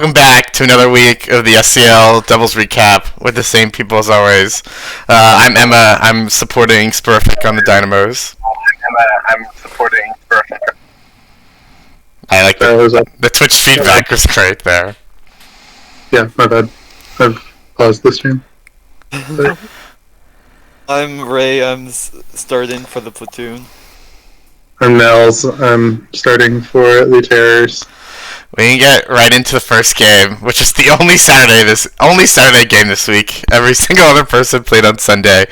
Welcome back to another week of the SCL Doubles Recap with the same people as always. I'm Emma. I'm supporting Spurific on the Dynamos. I'm supporting Perfect. I like the Twitch feedback was great there. Yeah, my bad. I've paused the stream. I'm Ray. I'm starting for the platoon. I'm Nels. I'm starting for the Terrors. We can get right into the first game, which is the only Saturday game this week. Every single other person played on Sunday,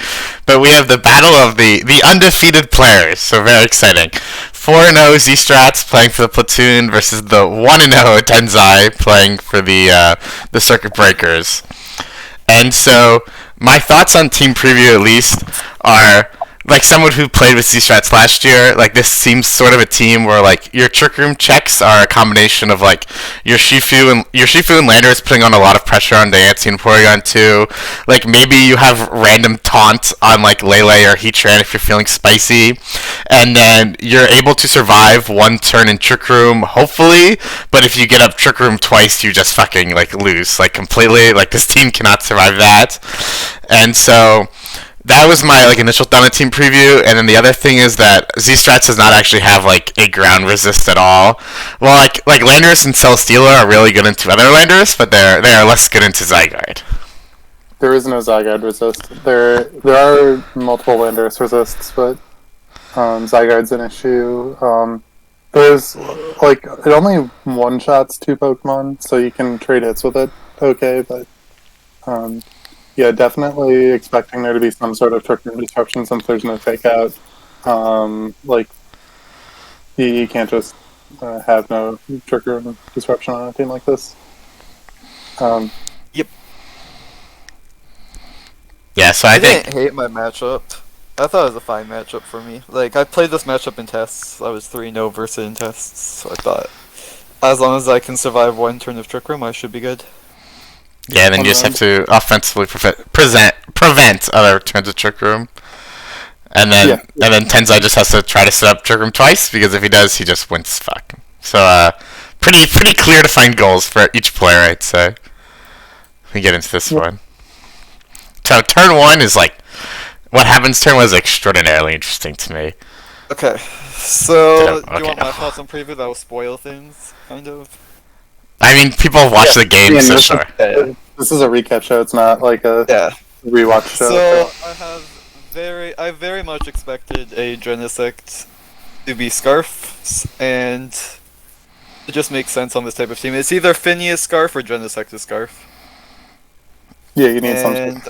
but we have the battle of the undefeated players. So very exciting. 4-0 Strats playing for the platoon versus the 1-0 Tenzai playing for the Circuit Breakers. And so my thoughts on team preview at least are, like, someone who played with C-Strats last year, like, this seems sort of a team where, like, your trick room checks are a combination of, like, your Shifu and Landers putting on a lot of pressure on Diancie and Porygon too. Like, maybe you have random taunt on, like, Lele or Heatran if you're feeling spicy, and then you're able to survive one turn in trick room, hopefully, but if you get up trick room twice, you just fucking, like, lose, like, completely. Like, this team cannot survive that. And so that was my, like, initial thought on team preview, and then the other thing is that Z-Strats does not actually have, like, a ground resist at all. Well, like Landorus and Celesteela are really good into other Landorus, but they are less good into Zygarde. There is no Zygarde resist. There are multiple Landorus resists, but Zygarde's an issue. There's, like, it only one-shots two Pokemon, so you can trade hits with it, okay, but yeah, definitely expecting there to be some sort of trick room disruption since there's no fake out. Like, you can't just have no trick room disruption on a team like this. Yep. Yeah, so I think didn't hate my matchup. I thought it was a fine matchup for me. Like, I played this matchup in tests. I was 3-0 versus in tests, so I thought as long as I can survive one turn of trick room, I should be good. yeah, and then you just have to offensively prevent other turns of trick room. And then Tenzai just has to try to set up trick room twice, because if he does, he just wins fuck. So pretty clear defined goals for each player, I'd say. We get into this one. So turn one is like, what happens turn one is extraordinarily interesting to me. Okay, so do you want my thoughts on preview? That will spoil things, kind of. I mean, people watch the game, so sure. This is a recap show. It's not like a rewatch show. So I very much expected a Genesect to be Scarf, and it just makes sense on this type of team. It's either Phineas Scarf or Genesect is Scarf. Yeah, you need something.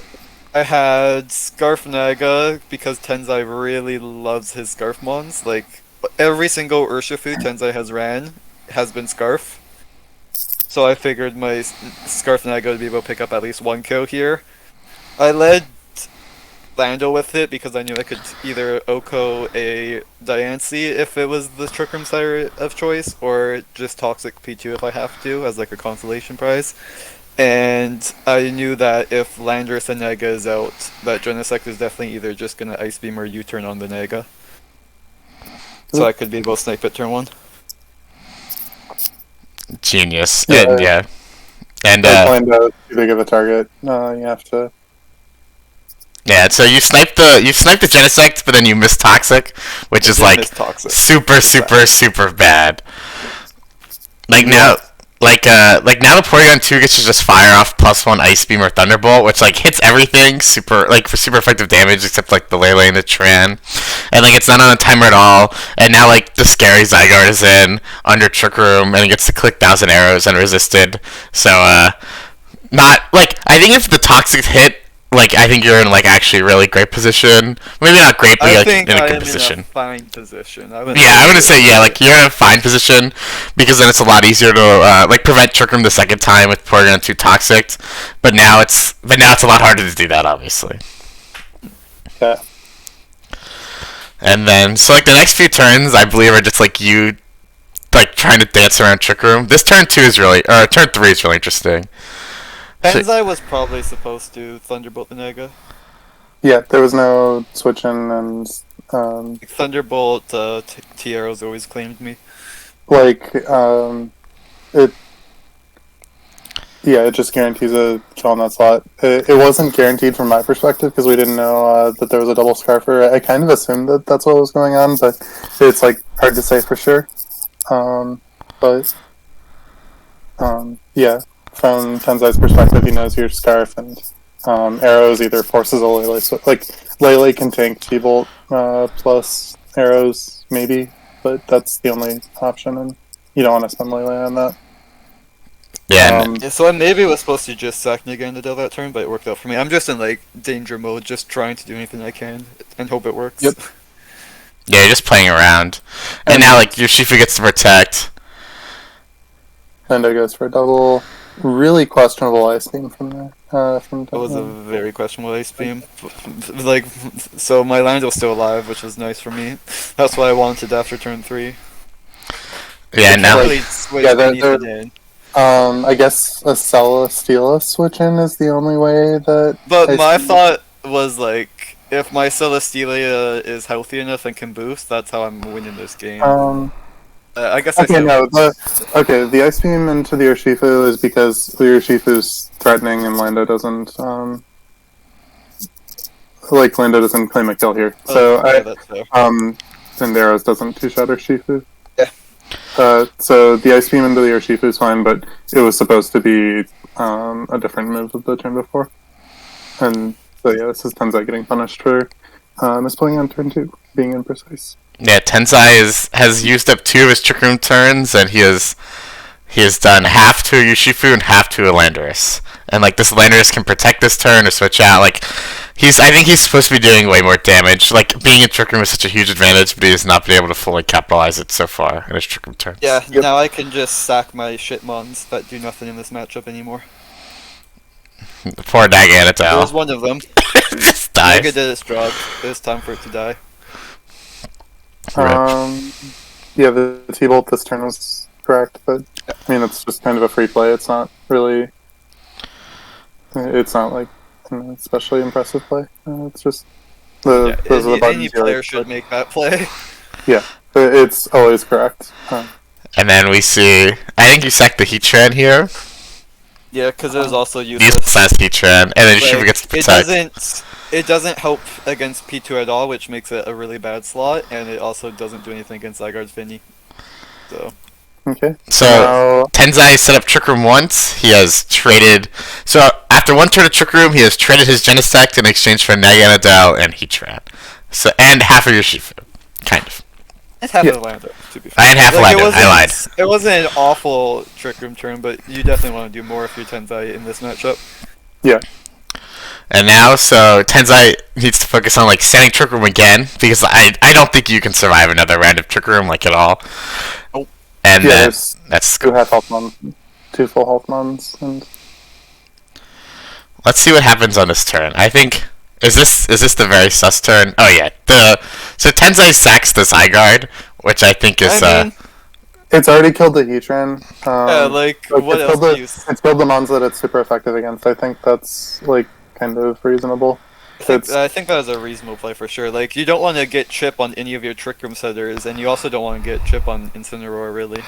I had Scarf Naga because Tenzai really loves his Scarf mons. Like, every single Urshifu Tenzai has been Scarf. So I figured my Scarf Naga would be able to pick up at least one kill here. I led Lando with it because I knew I could either Oko a Diancie if it was the Trick Room side of choice, or just Toxic P2 if I have to, as like a consolation prize. And I knew that if Landorus and Nega is out, that Genesect is definitely either just gonna Ice Beam or U-turn on the Nega. So I could be able to snipe it turn one. Genius. Yeah. And find out too big of a target. You have to. Yeah, so you snipe the Genesect, but then you miss Toxic, which is like super bad. Like now now the Porygon 2 gets to just fire off +1 Ice Beam or Thunderbolt, which like hits everything for super effective damage except like the Lele and the Tran. And like it's not on a timer at all. And now like the scary Zygarde is in under Trick Room and it gets to click 1,000 arrows unresisted. So not like, I think if the Toxic hit, like, I think you're in, like, actually a really great position. Maybe not great, but like, in a good position. In a fine position. I would say, yeah, like, you're in a fine position, because then it's a lot easier to, like, prevent Trick Room the second time with Porygon 2 Toxic, but now it's a lot harder to do that, obviously. Yeah. And then, so, like, the next few turns, I believe, are just, like, you, like, trying to dance around Trick Room. This turn 3 is really interesting. Tenzai was probably supposed to Thunderbolt the Nega. Yeah, there was no switching, and Thunderbolt T-Arrows always claimed me. like it Yeah, it just guarantees a kill on that slot. It wasn't guaranteed from my perspective because we didn't know that there was a double Scarfer. I kind of assumed that that's what was going on, but it's like hard to say for sure. But yeah, from Tenzai's perspective, he knows your Scarf, and arrows either forces a Lele. So, like, Lele can tank T-Bolt plus arrows, maybe, but that's the only option, and you don't want to spend Lele on that. Yeah, and Yeah, so I maybe was supposed to just sack Nagano that turn, but it worked out for me. I'm just in like danger mode, just trying to do anything I can and hope it works. Yep. yeah, you're just playing around. And now, like, your Shifu gets to protect. Nendo goes for a double. Really questionable ice beam from there. From That was a very questionable ice beam. Like, so my land was still alive, which was nice for me. That's what I wanted after turn 3. Yeah, now. Really switch yeah, anything in. I guess a Celesteela switch in is the only way that. But ice my beam- thought was like, if my Celesteela is healthy enough and can boost, that's how I'm winning this game. I guess I Okay, said no. The ice beam into the Urshifu is because the Urshifu's threatening and Lando doesn't. Lando doesn't claim a kill here. So yeah, that's fair. Syndaros doesn't two-shot Urshifu. Yeah. So the ice beam into the Urshifu is fine, but it was supposed to be a different move of the turn before. And so yeah, this is Tenzai getting punished for misplaying on turn 2, being imprecise. Yeah, Tenzai has used up 2 of his Trick Room turns, and he has done half to a Urshifu and half to a Landorus. And like this Landorus can protect this turn or switch out. Like I think he's supposed to be doing way more damage. Like being in Trick Room is such a huge advantage, but he has not been able to fully capitalize it so far in his Trick Room turn. Yeah, Yep. now I can just sack my shitmons that do nothing in this matchup anymore. Poor There was Daganatao. one of them. Just Naga dies. did its job. It's time for it to die. Yeah, the T-Bolt this turn was correct, but I mean, it's just kind of a free play. It's not really. It's not like an especially impressive play. It's just those are the buttons. Any you player like, should but- make that play. Yeah, it's always correct. And then we see. I think you sacked the Heatran here. Yeah, because it was also Use useless. Sense Heatran, and then Shifu Like, gets to it protect. it doesn't help against P2 at all, which makes it a really bad slot, and it also doesn't do anything against Zygarde's Vinny. So Okay. So Now, Tenzai set up Trick Room once. He has traded. So after one turn of Trick Room, he has traded his Genesect in exchange for Naganadel and Heatran. So and half of your Shifu, kind of. it's half Yeah. of the Lando, to be fair. And half Like, Lando. I lied. It wasn't an awful Trick Room turn, but you definitely want to do more if you're Tenzai in this matchup. yeah, And now, so Tenzai needs to focus on like setting Trick Room again because I don't think you can survive another round of Trick Room like at all. Oh. And yeah. then There's that's 2 half health mons, 2 full health mons, and let's see what happens on this turn. I think is this the very sus turn? Oh yeah, so Tenzai sacks the Zygarde, which I think is I mean, it's already killed the Heatran. yeah, like, what it's else killed do you... it's killed the mons that it's super effective against. I think that's like kind of reasonable. It's I think that is a reasonable play for sure. Like, you don't want to get chip on any of your Trick Room setters, and you also don't want to get chip on Incineroar, really.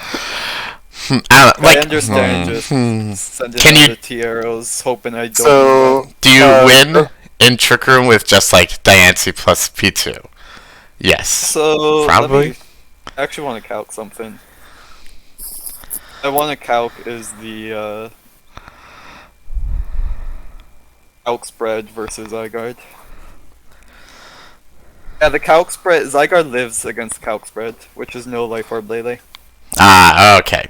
I understand just sending Can all you- the T-arrows, hoping I don't... so. Do you win uh, in Trick Room with just like Diancie plus P2? Yes. So, Probably. I actually want to calc something. I want to calc is the, calc spread versus Zygarde. Yeah, the calc spread, Zygarde lives against calc spread, which is no Life Orb Lele. Ah, okay.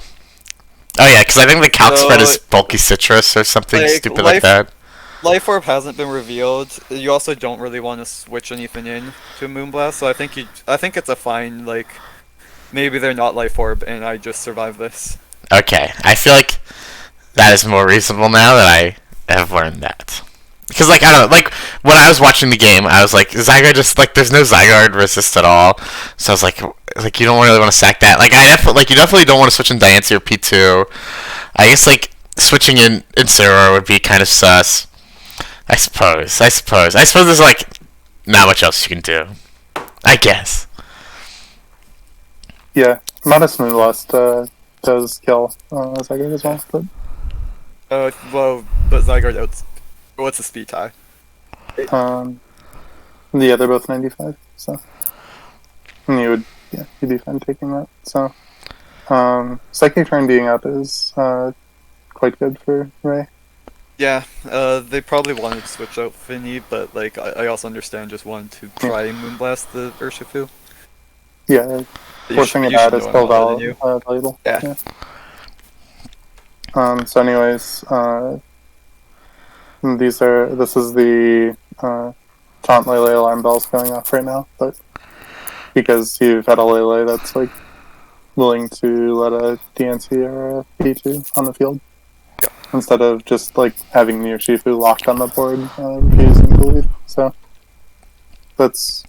Oh yeah, because I think the calc So, spread is bulky citrus or something like, stupid like that. Life Orb hasn't been revealed. You also don't really want to switch anything in to Moonblast, so I think it's a fine, like, maybe they're not Life Orb and I just survive this. Okay, I feel like that is more reasonable now that I have learned that. Because like I don't know, like when I was watching the game, I was like Zygarde just like there's no Zygarde resist at all, so I was like you don't really want to sack that. Like you definitely don't want to switch in Diancie or P2. I guess like switching in Incineroar would be kind of sus. I suppose there's like not much else you can do. I guess. Yeah, Modest Moonblast does kill Zygarde as well, but Well, but Zygarde out. What's the speed tie? Yeah, they're both 95, so. And you'd be fine taking that. So, Psychic Turn being up is quite good for Ray. Yeah, they probably wanted to switch out Finny, but like I also understand just wanting to try Moonblast the Urshifu. Yeah, forcing it out is still valuable. Yeah. So anyways, this is the Taunt Lele alarm bells going off right now, but because you've had a Lele that's like willing to let a DNC or a P2 on the field instead of just like having your Shifu locked on the board, refusing to leave. So that's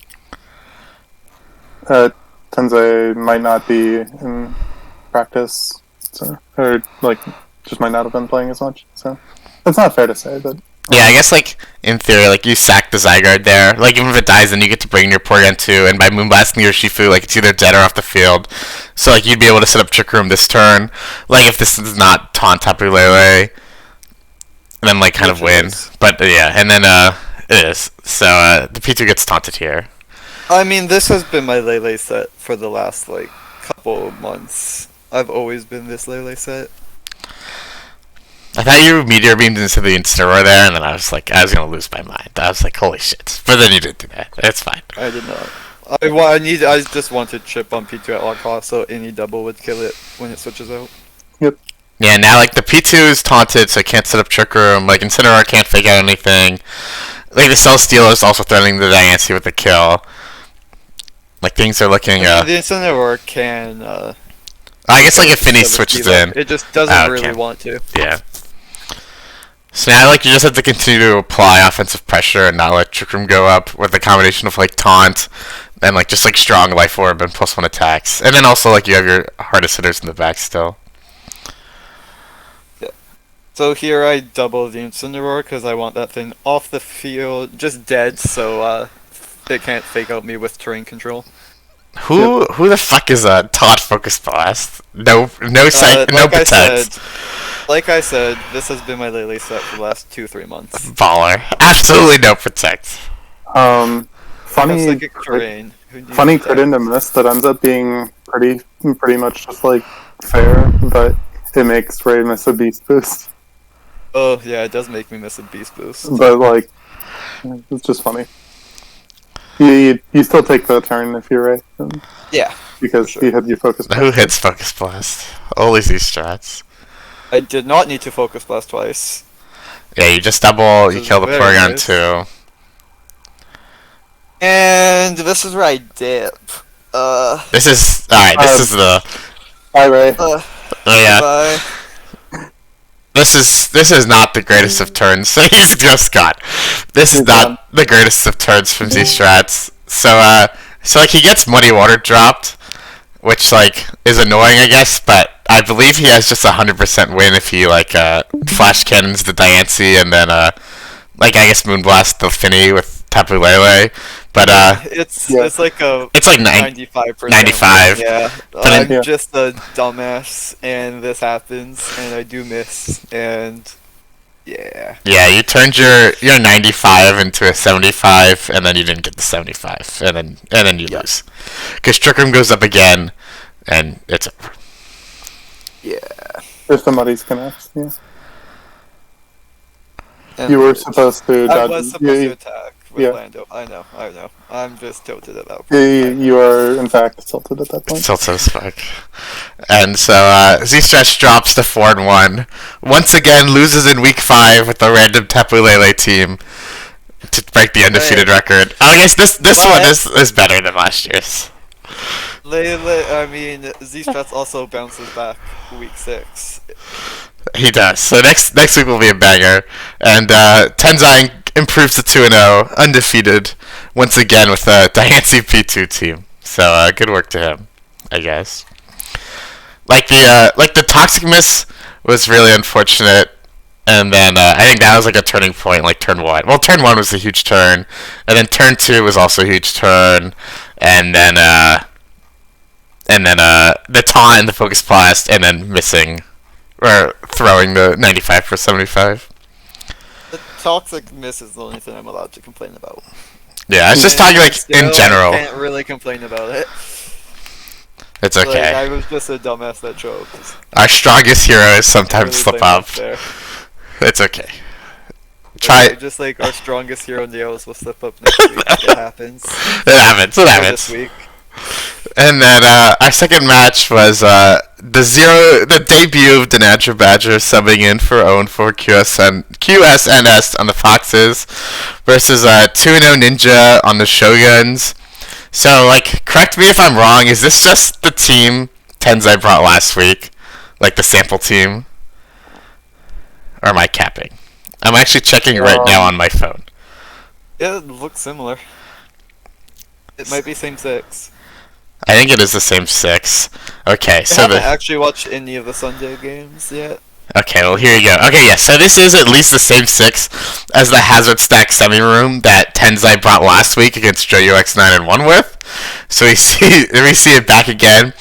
Tensei might not be in practice, or like just might not have been playing as much. So that's not fair to say, but Yeah, I guess, like, in theory, like, you sack the Zygarde there. Like, even if it dies, then you get to bring your Porygon 2, and by Moonblasting your Shifu, like, it's either dead or off the field. So, like, you'd be able to set up Trick Room this turn. Like, if this is not Taunt Tapu Lele, and then, like, kind of win. But, yeah, and then, it is. So, the P2 gets taunted here. I mean, this has been my Lele set for the last, like, couple of months. I've always been this Lele set. I thought you Meteor Beamed into the Incineroar there, and then I was like, I was going to lose my mind. I was like, holy shit. But then you didn't do that. It's fine. I did not. I just wanted chip on P2 at all costs, so any double would kill it when it switches out. Yep. Yeah, now, like, the P2 is taunted, so it can't set up Trick Room. Like, Incineroar can't fake out anything. Like, the Celesteela is also threatening the Diancie with a kill. Like, things are looking, The Incineroar can, I guess, like, if Finny switches in. It just doesn't really want to. Yeah. So now, like, you just have to continue to apply offensive pressure and not let Trick Room go up with a combination of, like, taunt and, like, just, like, strong Life Orb and +1 attacks. And then also, like, you have your hardest hitters in the back still. Yeah. So here I double the Incineroar because I want that thing off the field, just dead, so it can't fake out me with terrain control. Who the fuck is a Taunt Focus Blast? No Protect. Like I said, this has been my Lele set for the last 2-3 months. Baller. Absolutely no Protect. Funny crit into miss that ends up being pretty much just like fair, but it makes Ray miss a Beast Boost. Oh yeah, it does make me miss a Beast Boost. But like, it's just funny. You still take the turn if you're Ray. Yeah. Because you had your Focus Blast. Who hits Focus Blast? Always these strats. I did not need to Focus Blast twice. Yeah, you just double, you kill the Porygon nice. 2. And this is where I dip. This is this is the. Hi Ray. Oh yeah. Bye. This is not the greatest of turns. So he's just got. This is not the greatest of turns from Z Strats. So like he gets Muddy Water dropped, which like is annoying, I guess. But I believe he has just 100% win if he like flash cannons the Diancie and then like I guess Moonblast the Finny with Tapu Lele. But it's like 95%. 95. Yeah. I'm just a dumbass, and this happens, and I do miss, and yeah. Yeah, you turned your 95 into a 75, and then you didn't get the 75, and then you lose, because Trick Room goes up again, and it's over. Yeah. If the Muddies connect, yeah. And you were supposed to. I was supposed to attack with Lando. I know. I'm just tilted at that point. You are, in fact, tilted at that point. Tilted as fuck. And so, Z-Stretch drops to 4-1. Once again, loses in Week 5 with the random Tapu Lele team to break the undefeated record. I guess this one is better than last year's. Z-Strats also bounces back Week 6. He does. So next week will be a banger. And Tenzai improves to 2-0, undefeated, once again with the Diancie P2 team. So good work to him, I guess. Like the Toxic Miss was really unfortunate. And then I think that was like a turning point, like turn 1. Well, turn 1 was a huge turn. And then turn 2 was also a huge turn. And then the taunt and the Focus Blast, and then missing or throwing the 95 for 75. The toxic miss is the only thing I'm allowed to complain about. Yeah, I was just talking like Still, in general. I can't really complain about it. It's Like, okay. I was just a dumbass that choked. Our strongest heroes sometimes Really slip blame up. us there. It's okay. Like, just like our strongest hero Nails will slip up next week. It happens. It happens. It Or happens. This week. And then our second match was the debut of Denadra Badger subbing in for 0-4 QSNS on the Foxes versus 2-0 Ninja on the Shoguns. So, like, correct me if I'm wrong, is this just the team Tenzai brought last week? Like the sample team? Or am I capping? I'm actually checking right now on my phone. Yeah, it looks similar. It might be same 6. I think it is the same 6. Okay, I so haven't the... actually watched any of the Sunday games yet. Okay, well here you go. Okay, yeah, so this is at least the same 6 as the Hazard Stack semi-room that Tenzai brought last week against JoYoX9 and 1 with. So we see it back again,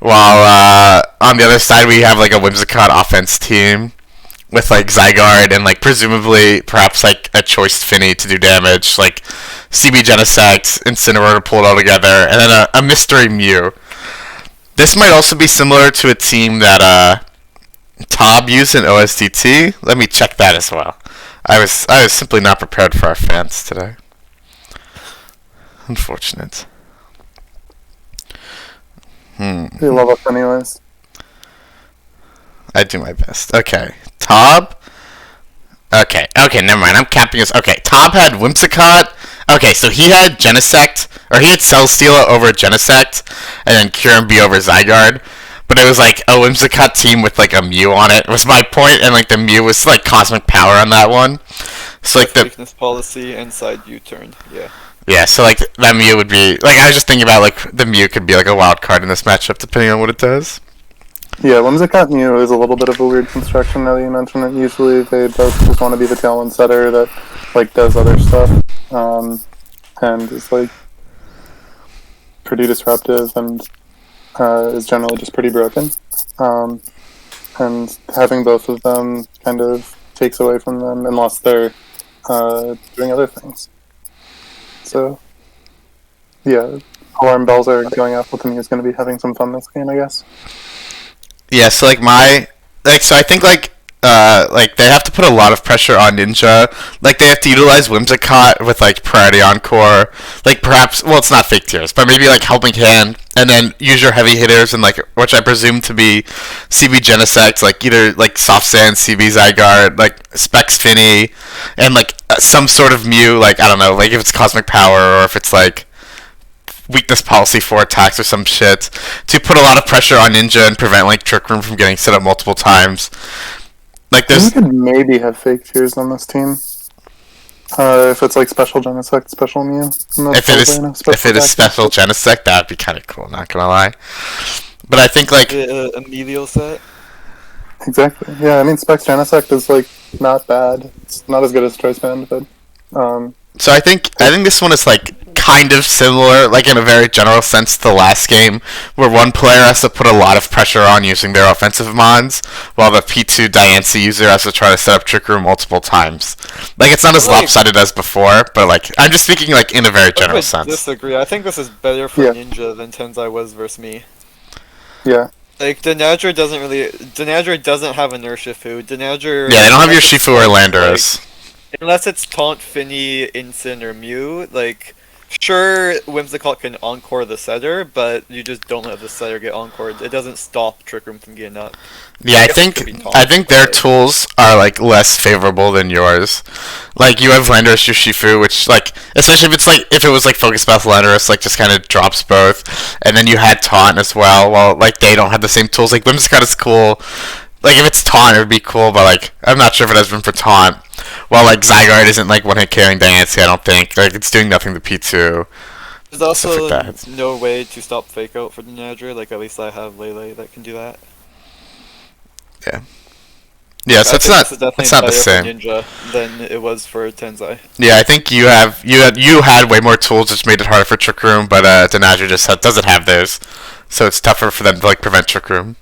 while on the other side we have like a Whimsicott offense team with like Zygarde and like presumably perhaps like a choice Finny to do damage, like CB Genesect, Incineroar to pull it all together, and then a mystery Mew. This might also be similar to a team that Tob used in OSDT. Let me check that as well. I was simply not prepared for our fans today. Unfortunate. They love us anyways. I do my best. Okay. Tob? Okay, never mind. I'm capping this. Okay, Tob had Whimsicott. Okay, so he had Genesect, or he had Celesteela over Genesect, and then Kyurem over Zygarde. But it was like a Whimsicott team with like a Mew on it, was my point, and like the Mew was like Cosmic Power on that one. So like the Weakness policy and side U-turn, yeah. yeah, so like that Mew would be like I was just thinking about like the Mew could be like a wild card in this matchup depending on what it does. Yeah, Whimsicott Mew is a little bit of a weird construction now that you mention it. Usually they both just want to be the talent setter that like does other stuff. And is like pretty disruptive and is generally just pretty broken. And having both of them kind of takes away from them unless they're doing other things. So yeah, alarm bells are going off with me. Is going to be having some fun this game, I guess. Yeah, so so I think like they have to put a lot of pressure on Ninja. Like they have to utilize Whimsicott with like Priority Encore. Like perhaps it's not Fake Tears, but maybe like Helping Hand, and then use your heavy hitters and like which I presume to be CB Genesect, like either like Soft Sand, CB Zygarde, like Specs Finny, and like some sort of Mew, like I don't know, like if it's Cosmic Power or if it's like weakness policy for attacks or some shit, to put a lot of pressure on Ninja and prevent like Trick Room from getting set up multiple times. Like We there's could maybe have Fake Tears on this team. If it's like Special Genesect, Special Mew. if it is special Genesect, that'd be kind of cool. Not gonna lie, but I think like A medial set. Exactly. Yeah, I mean Specs Genesect is like not bad. It's not as good as Choice Band, but so I think this one is like kind of similar, like in a very general sense to the last game, where one player has to put a lot of pressure on using their offensive mons, while the P2 Diancie user has to try to set up Trick Room multiple times. Like it's not as lopsided as before, but like I'm just speaking like in a very general I sense. disagree. I think this is better for Ninja than Tenzai was versus me. yeah. Like Denadra doesn't have inertia food. Denadra. Yeah, they don't have your Shifu or Landorus. Like, unless it's Taunt, Finny, Incin, or Mew, like sure Whimsicott can encore the setter, but you just don't let the setter get encored. It doesn't stop Trick Room from getting up. Yeah, I think their tools are like less favorable than yours. Like you have Landorus Shifu, which like especially if it was like Focus Path Landorus, like just kind of drops both, and then you had Taunt as well. Well, like they don't have the same tools. Like Whimsicott is cool. Like if it's Taunt, it would be cool, but like I'm not sure if it has room for Taunt. Well, like Zygarde isn't like one hit carrying Diancie, I don't think. Like it's doing nothing to P2. There's also like no way to stop Fake Out for Denadra. Like at least I have Lele that can do that. Yeah. Yeah, so it's not the same. For Ninja than it was for Tenzai. Yeah, I think you had way more tools, which made it harder for Trick Room, but Denadra just doesn't have those, so it's tougher for them to like prevent Trick Room.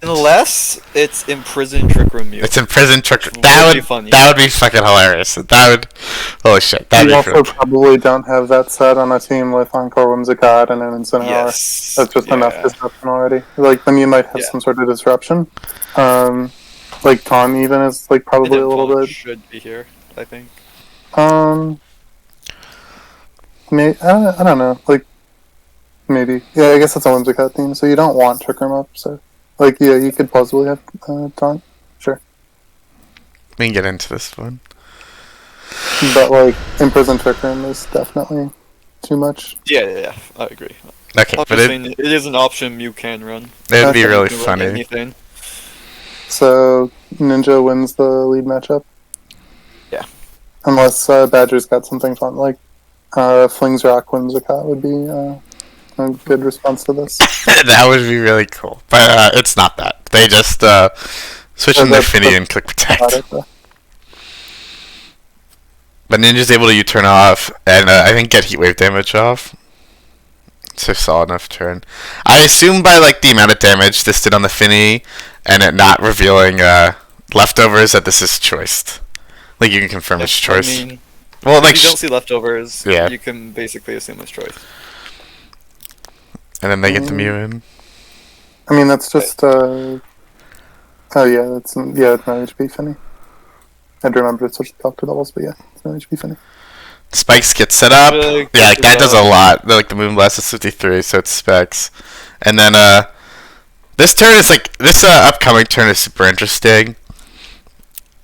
Unless it's Imprison Trick Room Mew. It's Imprison Trick. Which That would be would funny. that would be fucking hilarious. That would. Holy shit. That'd You be also cool. probably don't have that set on a team with Encore Whimsicott and an Incineroar. Yes. That's just enough yeah. disruption already. Like, then you might have Yeah. some sort of disruption. Like, Tom even is, like, And probably then a little Vaughn bit. should be here, I think. I don't know. Like, maybe. Yeah, I guess it's a Whimsicott theme, so you don't want Trick Room up, so. Like, yeah, you could possibly have Taunt. Sure. We can get into this one. But, like, Imprison Trick Room is definitely too much. Yeah, I agree. Okay, I'm but just saying, it is an option Mew can run. it'd be Okay. really You can run funny. Anything. So, Ninja wins the lead matchup? Yeah. Unless Badger's got something fun, like Flings Rock Whimsicott would be a good response to this. That would be really cool. But it's not that. They just switch Yeah, into that's- Affinity and click Protect. Got it, though. But Ninja's able to U-turn off and I think get Heat Wave damage off. It's a solid enough turn. I assume by like the amount of damage this did on the Finny and it not revealing leftovers that this is choiced. Like you can confirm it's choice. I mean, Well, like if you don't see leftovers, yeah. you can basically assume it's choice. and then they get the Mew in. I mean, that's just. Oh, yeah, it's no HP Finny. I'd remember to switch the top to doubles, but yeah, it's no HP Finny. Spikes get set up. Really Yeah, like good that does a job. lot. Like the Moon Blast is 53, so it's Specs. And then this turn is like this upcoming turn is super interesting.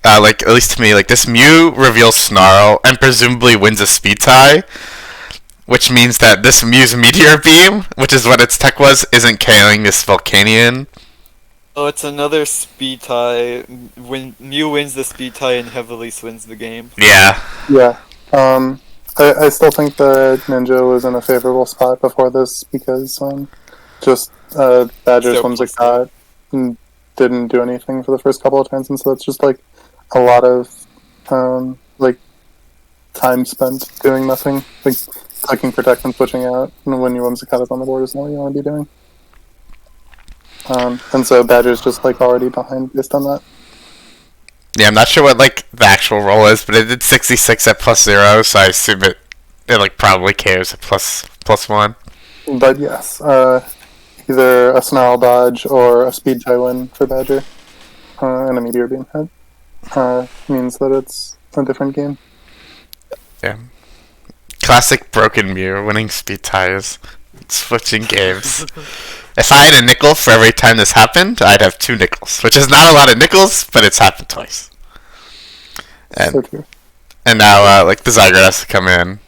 Like at least to me, like this Mew reveals Snarl and presumably wins a speed tie, which means that this Mew's Meteor Beam, which is what its tech was, isn't KOing this Volcanion. Oh, it's another speed tie. When Mew wins the speed tie and Heavily wins the game. Yeah. Yeah. I still think that Ninja was in a favorable spot before this because just Badger's So Whimsicott didn't do anything for the first couple of turns, and so it's just like a lot of like time spent doing nothing, like clicking Protect and switching out, and when your Whimsicott is on the board is not what you want to be doing. And so Badger's just like already behind based on that. Yeah, I'm not sure what like the actual roll is, but it did 66 at +0, so I assume it like probably KOs at +1. But yes, either a Snarl dodge or a speed tie win for Badger, and a Meteor Beam hit means that it's a different game. Yeah. Classic broken Mew winning speed ties, switching games. If I had a nickel for every time this happened, I'd have 2 nickels, which is not a lot of nickels, but it's happened twice. So true. And now, like, the Zygarde has to come in.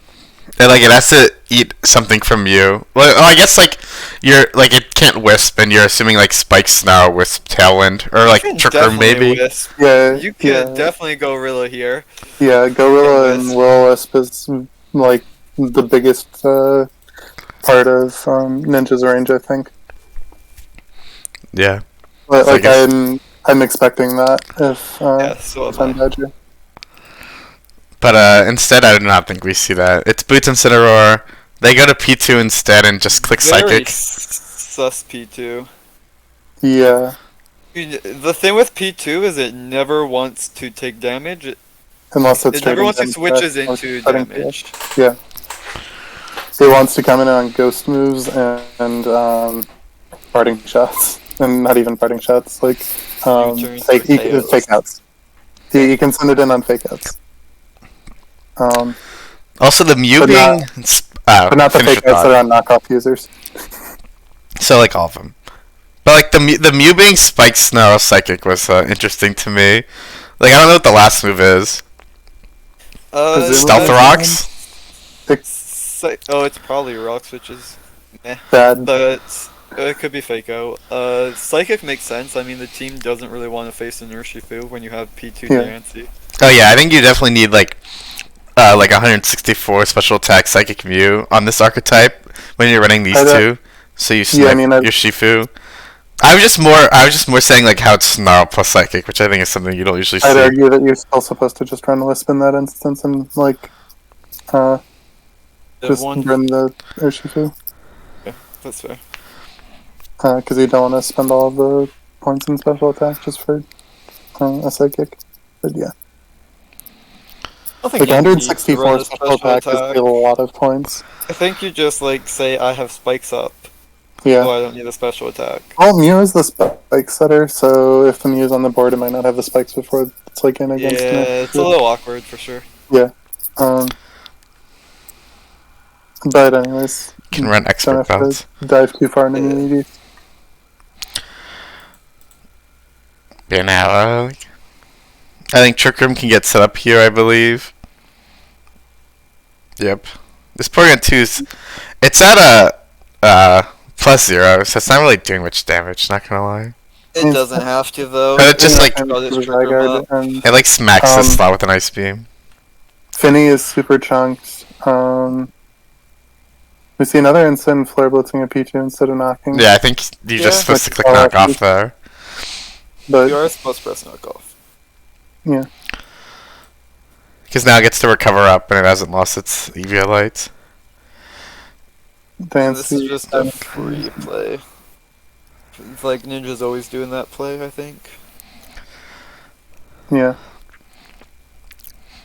And, like, it has to eat something from you. Well, I guess, like, you're, like, it can't Wisp, and you're assuming, like, Spike, Snarl, Wisp, Tailwind, or, like, You can Trick Room, definitely maybe. Wisp. Yeah, You can yeah, definitely go Gorilla here. yeah. Gorilla Wisp. and Will-O-Wisp is like the biggest part of Ninja's range, I think. Yeah. But So I like guess- I'm expecting that if Yeah, so if am I'm I. Badger. But, instead, I do not think we see that. It's Boots and Incineroar. They go to P2 instead and just click Very Psychic. sus P2. Yeah, The thing with P2 is it never wants to take damage. It unless it's never trading wants to damage switches back or into cutting damage. Yeah. He wants to come in on ghost moves and parting shots. And not even parting shots, like U-turns fake, or KOs. fake outs. You can send it in on fake outs. Also, the Mew But being... But not the finish fake your outs thought. that are on knockoff users. So, like, all of them. But, like, the Mew being Spike, Snarl, Psychic was interesting to me. Like, I don't know what the last move is. Presumably- Stealth Rocks? Oh, it's probably rock switches. Bad. But it could be Fako. Psychic makes sense. I mean, the team doesn't really want to face an Urshifu when you have P2 Yeah. Nancy. Oh, yeah, I think you definitely need, like 164 special attack Psychic Mew on this archetype when you're running these I don't- two. So you snipe Yeah, I mean, your Shifu. I was just more saying, like, how it's Snarl plus Psychic, which I think is something you don't usually I'd see. argue that you're still supposed to just run Wisp in that instance and, like, just One, run the Urshifu. that's fair. Because you don't want to spend all of the points in special attack just for a psychic. But yeah. I don't think Like you need to run 164 a special attack is a lot of points. I think you just like say I have spikes up. Yeah. Oh, I don't need a special attack. Well, Mew is the spike setter, so if the Mew is on the board, it might not have the spikes before it's like in against Yeah, it. it's a little awkward for sure. Yeah. But anyways, Can run don't expert have belts. to dive too far into immunity. Yeah, now, I think Trick Room can get set up here, I believe. Yep. This Porygon 2's... It's at a, +0, so it's not really doing much damage, not gonna lie. It doesn't have to though. But it just, like, Got its trigger Zygarde, up. and it, like, smacks the slot with an Ice Beam. Finny is super chunked. We see another instant Flare Blitzing a Pichu instead of knocking. Yeah, I think you're Yeah. just supposed to click Oh, knock off there. But You are supposed to press knockoff. yeah, Because now it gets to recover up and it hasn't lost its EVA lights. This is Dancy. just a free play. It's like Ninja's always doing that play, I think. Yeah,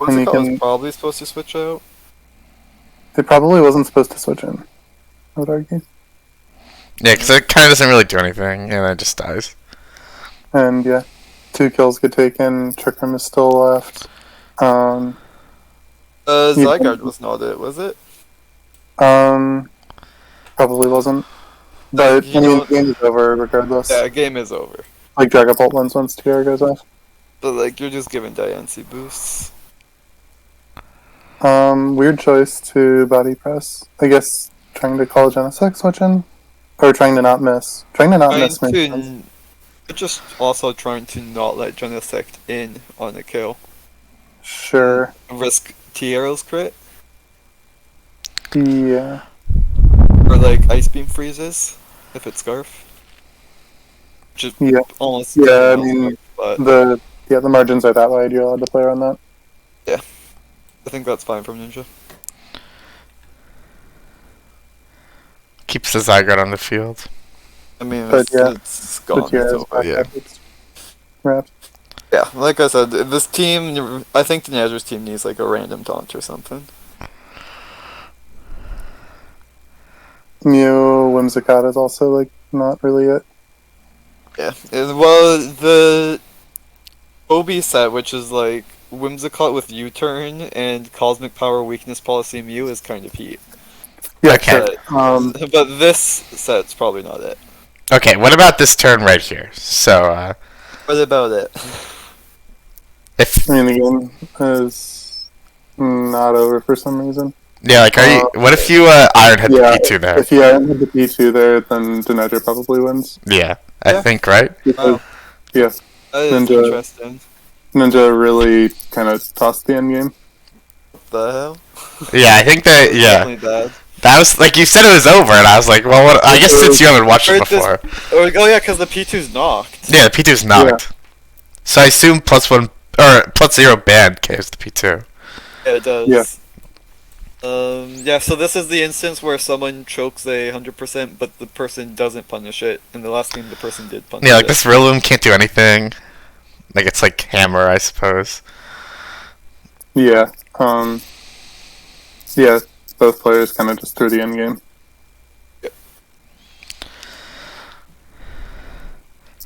And you Whimsicott can- was probably supposed to switch out. it probably wasn't supposed to switch in. I would argue. Yeah, because it kind of doesn't really do anything, and then it just dies. And yeah, 2 kills get taken. Trick Room is still left. Zygarde was not it, was it? Probably wasn't. But You I mean, know- game is over regardless. Yeah, game is over. Like Dragapult wins once Tiara goes off. But like, you're just giving Diancie boosts. Weird choice to body press. I guess trying to call Genesect switch in, or trying to not miss. Trying to not miss makes sense. Just also trying to not let Genesect in on a kill. Sure. Risk Tierra's crit, Yeah. or like Ice Beam freezes, if it's Scarf. Which is Yeah. almost Yeah, I mean, but the margins are that wide. You're allowed to play around that. I think that's fine from Ninja. Keeps the Zygarde on the field. I mean, But yeah, it's gone. But yeah, It's it's over. yeah. Wrapped. Yeah, like I said, this team, I think the Nazar's team needs like a random taunt or something. Mew Whimsicott is also like not really it. Yeah, well, the Obi set, which is like Whimsicott with U-turn and Cosmic Power Weakness Policy Mew, is kind of heat. Yeah, Okay. sure. But this set's probably not it. Okay, what about this turn right here? So, What about it? if... I mean, the game is not over for some reason. Yeah, like, are you... What if you, Iron had Yeah, the P2 there? if you had the P2 there, then Denaja probably wins. Yeah, I Yeah. think, right? Because, Wow. yeah, That is Ninja. interesting. Ninja really kind of tossed the endgame. What the hell? Yeah, I think that... Yeah. Definitely bad. That was... Like, you said it was over, and I was like, well, what... I guess since you haven't watched it Or this- before... Oh yeah, because the P2's knocked. Yeah, the P2's knocked. So I assume +1... Or +0 banned KOs the P2. Yeah, it does. Yeah. Yeah, so this is the instance where someone chokes a 100%, but the person doesn't punish it. In the last game, the person did punish Yeah, like, it. this Rillaboom can't do anything. Like, it's like Hammer, I suppose. Yeah. Yeah, both players kind of just threw the endgame.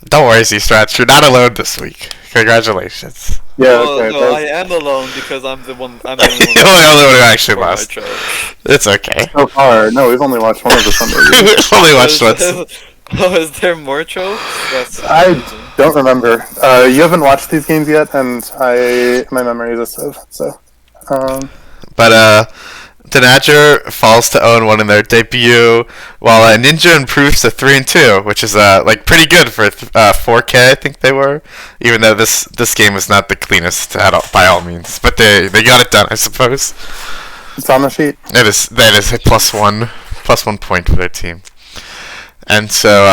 Don't worry, Z-Strats, you're not alone this week. Congratulations. Yeah, Well, okay. no, I that's- am alone because I'm the only one You're the only one who actually for my lost. choke. It's okay. So far, no, we've only watched one of the Sunday games. Only watched once. Oh, is there more chokes? That's I amazing. don't remember. You haven't watched these games yet, and my memory is a sieve. So, But, Denaja falls to 0-1 in their debut, while Ninja improves to 3-2, which is, like, pretty good for 4K, I think they were. Even though this game was not the cleanest by all means. But they got it done, I suppose. it's on the sheet. That is a +1 point for their team. And so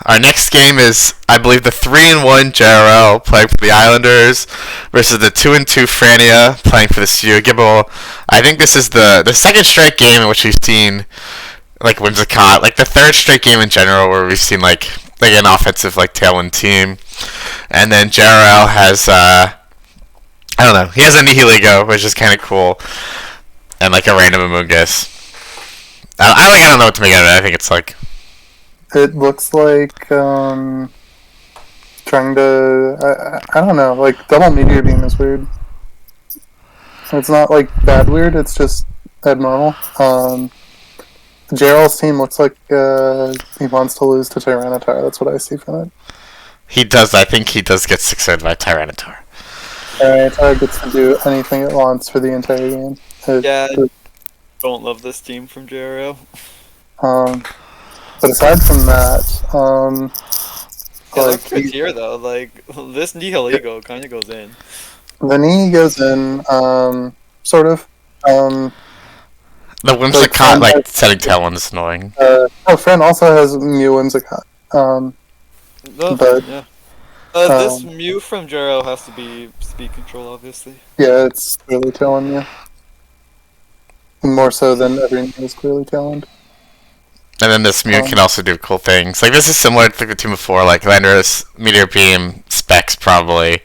our next game is, I believe, the 3-1 JRL playing for the Islanders versus the 2-2 Frania playing for the Gibble. I think this is the second straight game in which we've seen like Whimsicott, like the third straight game in general where we've seen like like an offensive like tailwind team, and then JRL has I don't know. He has a Nihiligo, which is kind of cool, and like a random Amoonguss. I don't know what to make out of it. I think it's like It looks like trying to I don't know, like double meteor beam is weird. It's not like bad weird, it's just abnormal. JRL's team looks like he wants to lose to Tyranitar. That's what I see from it. he does. I think he does get 6-0'd by Tyranitar. Tyranitar gets to do anything it wants for the entire game. Yeah, don't love this team from JRL. But aside from that, Yeah, like that's here though. Like this Nihiligo kind of goes in. the knee goes in, sort of. The Whimsicott like setting Tailwind is annoying. Fran also has Mew Whimsicott. No, But, yeah. This Mew from JRL has to be speed control, obviously. Yeah, it's clearly Tailwind, yeah. More so than every Mew is clearly Tailwind. And then this Mew can also do cool things. Like this is similar to the team before, like Landorus, Meteor Beam, Specs probably,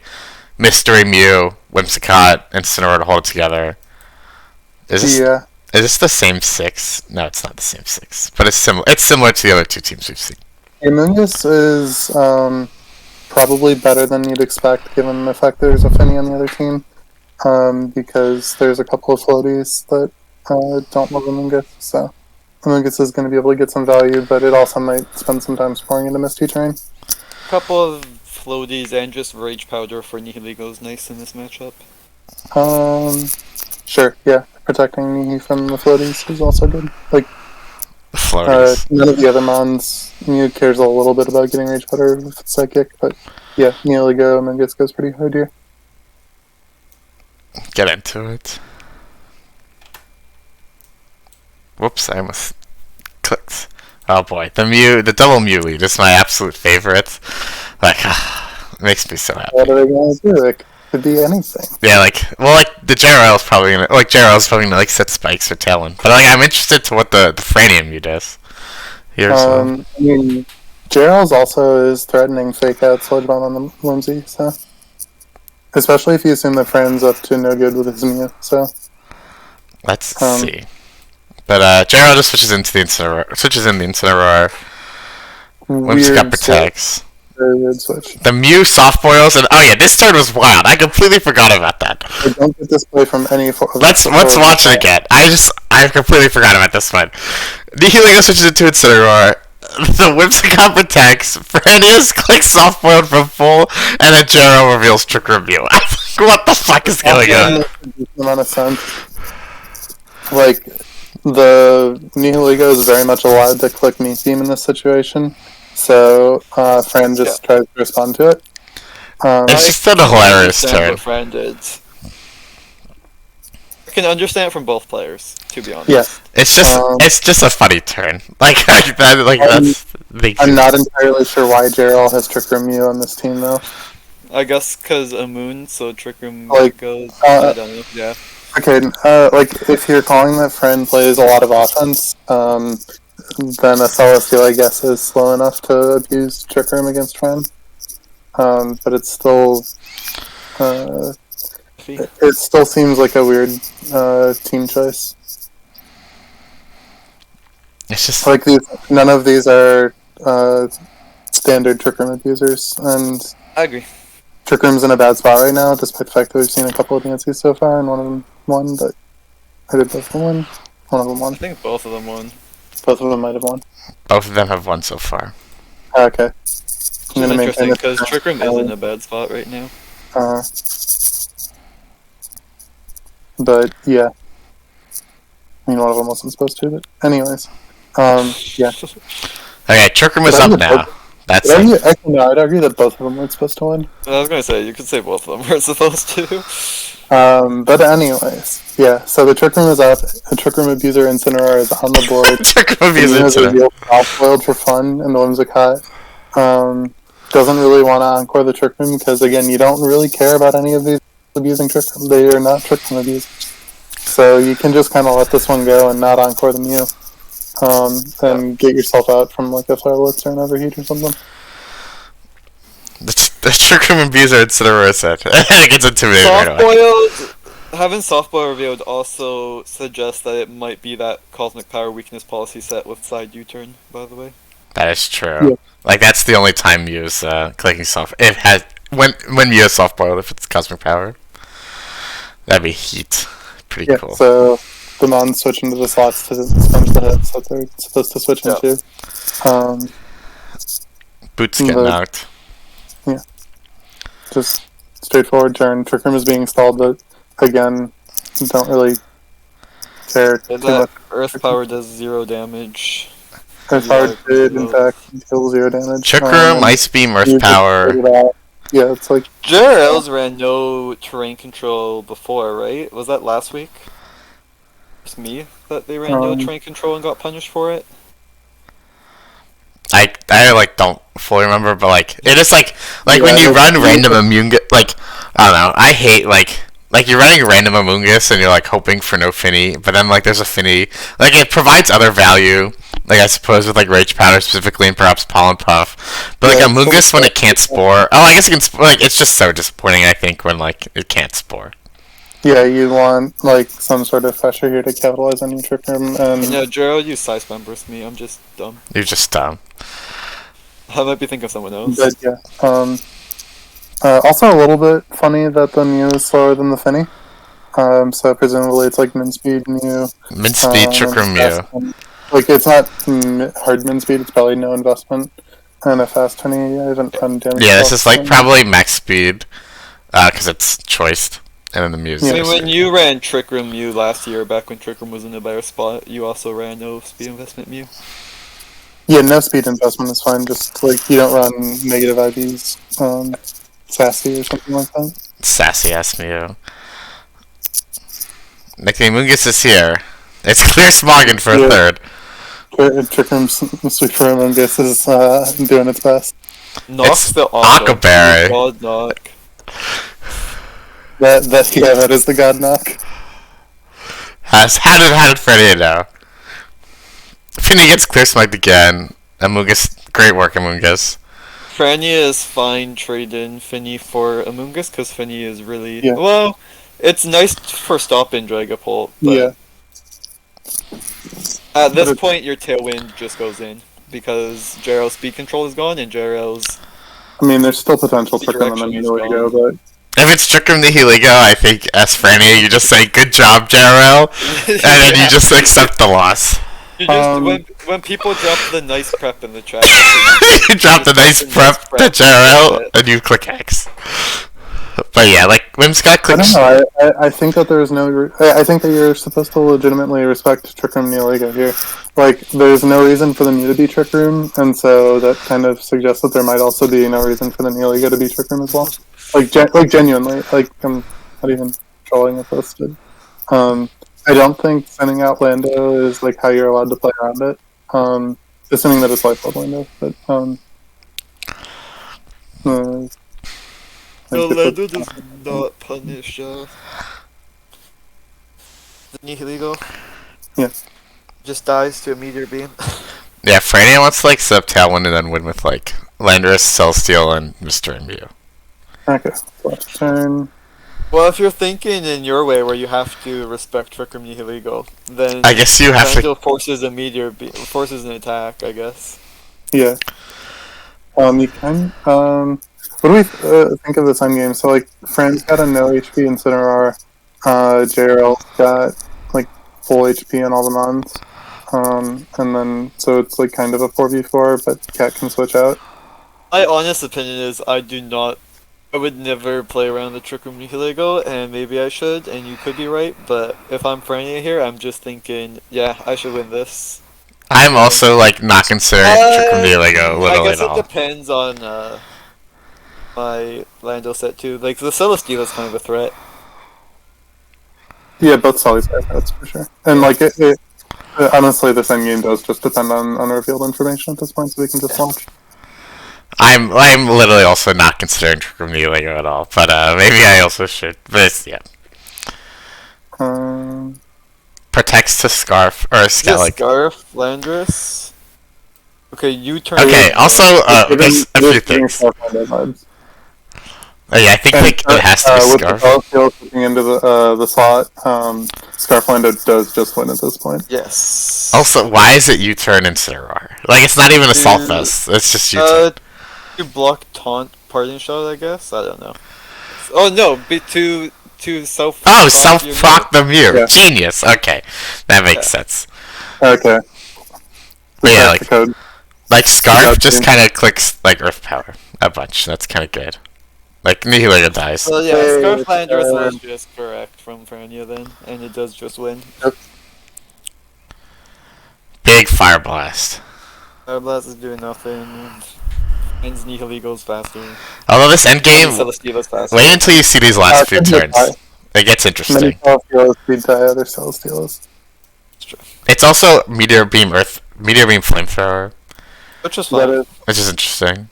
Mystery Mew, Whimsicott, Incineroar to hold it together. Is this the same 6? No, it's not the same 6. But it's similar. It's similar to the other two teams we've seen. Amoonguss is probably better than you'd expect, given the fact there's a Finny on the other team. Because there's a couple of floaties that don't love Amoonguss, so Amoonguss is going to be able to get some value, but it also might spend some time scoring into Misty Terrain. A couple of floaties and just Rage Powder for Nihiligo is nice in this matchup. Sure, yeah. Protecting Nihi from the floaties is also good. Like, Floaties. none of the other mons, Mew cares a little bit about getting Rage Powder with Psychic, but yeah, Nihiligo, Amoonguss goes pretty hard here. Get into it. Whoops, I almost clicked. Oh boy, the double Mew lead is my absolute favorite. Like, it makes me so happy. What are they going to do? It could be anything. Yeah, like the JRL is probably gonna like set spikes for Talon, but like I'm interested to what the Franium Mew does. Here, I mean, JRL's also is threatening fake out Sludge Bomb on the Whimsy, so especially if you assume that Fran's up to no good with his Mew. So let's see. But JRL just switches in the Incineroar. Whimsicott protects. Very weird switch. The Mew soft boils, and oh yeah, this turn was wild. I completely forgot about that. I don't get this play from any. Let's watch it again. I completely forgot about this one. Nihiligo switches into Incineroar. The Whimsicott protects. Franius clicks soft boiled from full, and then JRL reveals Trick Review. What the fuck is going on? Amount of sense. Like, the Nihiligo is very much allowed to click Meat Beam in this situation, so Fran just tries to respond to it. It's just a hilarious turn. What Fran did. I can understand it from both players, to be honest. Yeah. It's just a funny turn. Like that's the. I'm not entirely sure why JRL has Trick Room Mew on this team, though. I guess because a moon, so Trick Room goes. I don't know. Yeah. Okay, like, if you're calling that Fran plays a lot of offense, then a Celestial, I guess, is slow enough to abuse Trick Room against Fran. But it's still... it still seems like a weird team choice. It's just... Like, none of these are standard Trick Room abusers, and... I agree. Trick Room's in a bad spot right now, despite the fact that we've seen a couple of dances so far, and one of them won, but... I did both of them win? One of them won. I think both of them won. Both of them might have won. Both of them have won so far. Okay. It's interesting, because Trick Room is in a bad spot right now. But, yeah. I mean, one of them wasn't supposed to, but anyways. Yeah. Okay, Trick Room is up now. That's it. Actually, no, I'd argue that both of them weren't supposed to win. I was gonna say, you could say both of them were supposed to. But anyways, yeah, so the Trick Room is up. The Trick Room Abuser Incineroar is on the board. Trick Room Abuser Incineroar. Off-boiled for fun in the Whimsicott. Doesn't really want to encore the Trick Room because, again, you don't really care about any of these abusing Trick Room. They are not Trick Room abusers. So you can just kind of let this one go and not encore the Mew. And get yourself out from like a Flare Blitz or an Overheat or something. Trick Room and Abuser instead of Rosette. It gets intimidating right away. Soft-boiled, having soft-boiled revealed also suggests that it might be that Cosmic Power Weakness policy set with side U-turn, by the way. That is true. Yeah. Like that's the only time Mew's clicking soft. It has when Mew is soft boiled if it's Cosmic Power. That'd be heat. Pretty Yeah, cool. so the mons switch into the slots to sponge the hits that they're supposed to switch into. Boots get knocked. Just straightforward turn. Trick Room is being stalled, but again, don't really care too And that much. Earth Power does 0 damage. Earth Power did, in fact, deal 0 damage. Trick Room, Ice Beam, Earth you just Power. figured out- Yeah, it's like, JRLs ran no terrain control before, right? Was that last week? It's me that they ran no terrain control and got punished for it? I like don't fully remember, but like it is like Yeah, when you it's- run random Amoongus, like I don't know, I hate like you're running random Amoongus and you're like hoping for no Finny, but then like there's a Finny, like it provides other value, like I suppose with like Rage Powder specifically and perhaps Pollen Puff, but like Yeah, Amoongus when it can't spore, oh I guess it can spore, like it's just so disappointing I think when like it can't spore. yeah, you want like some sort of pressure here to capitalize on your Trick Room, and Yeah, JRL used Side Spam Burst me, I'm just dumb. You're just I might be thinking of someone else. but yeah. Also a little bit funny that the Mew is slower than the Finny. So presumably it's like min speed Mew. Min speed Trick Room Mew. Like it's not hard min speed. It's probably no investment. And a fast Finny, I haven't done damage. Yeah, this is like probably max speed, because it's choiced, and then the Mew's. I mean, when you ran Trick Room Mew last year, back when Trick Room was in a better spot, you also ran no speed investment Mew. Yeah, no speed investment is fine. Just like you don't run negative IVs, sassy or something like that. Sassy ass Mew. Nickname Mungus is here. It's clear Smoggin for a Yeah. third. Trick Room's Sweet for Among Us is doing its best. Knocks It's the auto. Akaberry. God knock. That is the God Knock. How did Freddy know? Finny gets clear smugged again. Amoongus, great work Amoongus. Frania is fine trading Finny for Amoongus because Finny is really Yeah. well. It's nice for stop in Dragapult, but Yeah. at this point your Tailwind just goes in because JRL's speed control is gone and JRL's I mean, there's still potential for them Direction in is the Heligo, but If it's Trick Room the Heligo, I think as Franny, you just say good job, JRL, and then you just accept the loss. You just when people drop the nice prep in the chat, You drop the nice prep to JRL, and you click X. But yeah, like Whimsicott I clicks. don't know. I think that there's no. I think that you're supposed to legitimately respect Trick Room Neoliga here. Like, there's no reason for the Mew to be Trick Room, and so that kind of suggests that there might also be no reason for the Neoliga to be Trick Room as well. Like, genuinely, like I'm not even trolling with this. But, I don't think sending out Lando is like how you're allowed to play around it. Assuming that it's life level Lando, but no, Lando does not punish the Nihiligo. Yeah. Just dies to a meteor beam. Yeah, Franny wants to like set up Tailwind and then win with like Landorus, Celestial, and Mr. and Mew. Okay, last turn. Well, if you're thinking in your way where you have to respect Trick Room Nihiligo, then I guess you have to. Lando forces a meteor beam, forces an attack, I guess. Yeah. You can. What do we think of this endgame? So, like, Fran's got a no HP Incineroar. JRL got, like, full HP on all the mons. And then, so it's, like, kind of a 4v4, but Cat can switch out. My honest opinion is I would never play around the Trick Room Nihiligo, and maybe I should, and you could be right, but if I'm Frania here, I'm just thinking, yeah, I should win this. I'm also like not considering Trick Room Nihiligo I literally guess at it all. depends on my Lando set too. Like, the Celestial is kind of a threat. Yeah, both Sully's have that's for sure. And, like, honestly, this endgame does just depend on unrevealed information at this point, so we can just launch. I'm literally also not considering Trick Room Nihiligo at all, but maybe I also should. But it's, yeah. Protects to Scarf or Scout like. Scarf, Landorus. Okay, you turn. Okay, also there's a few things. Oh yeah, I think like, it has to be with Scarf. the Celestial slipping into the slot, Scarflander does just win at this point. Yes. Also, why is it U-turn instead of Roar? Like, it's not even Assault Vest. It's just U-turn. You block taunt parting shot, I guess. I don't know. Oh no, to self. Oh, self-proc the Mew. Yeah. Genius. Okay, that makes sense. Okay. But yeah, That's the code. like Scarf Without just being- kind of clicks like Earth Power a bunch. That's kind of good. Like Nihilego dies. Well, yeah, Hey, Scarflanders was just correct from Frania then, and it does just win. Big Fire Blast. Blast is doing nothing. And Nihili goes faster. Although this end game, Celestila's faster. wait until you see these last few Could be turns. high. It gets Many interesting. Celestials beat die other Celestials. It's also Meteor Beam Flamethrower, Which is That fine. is, which is interesting.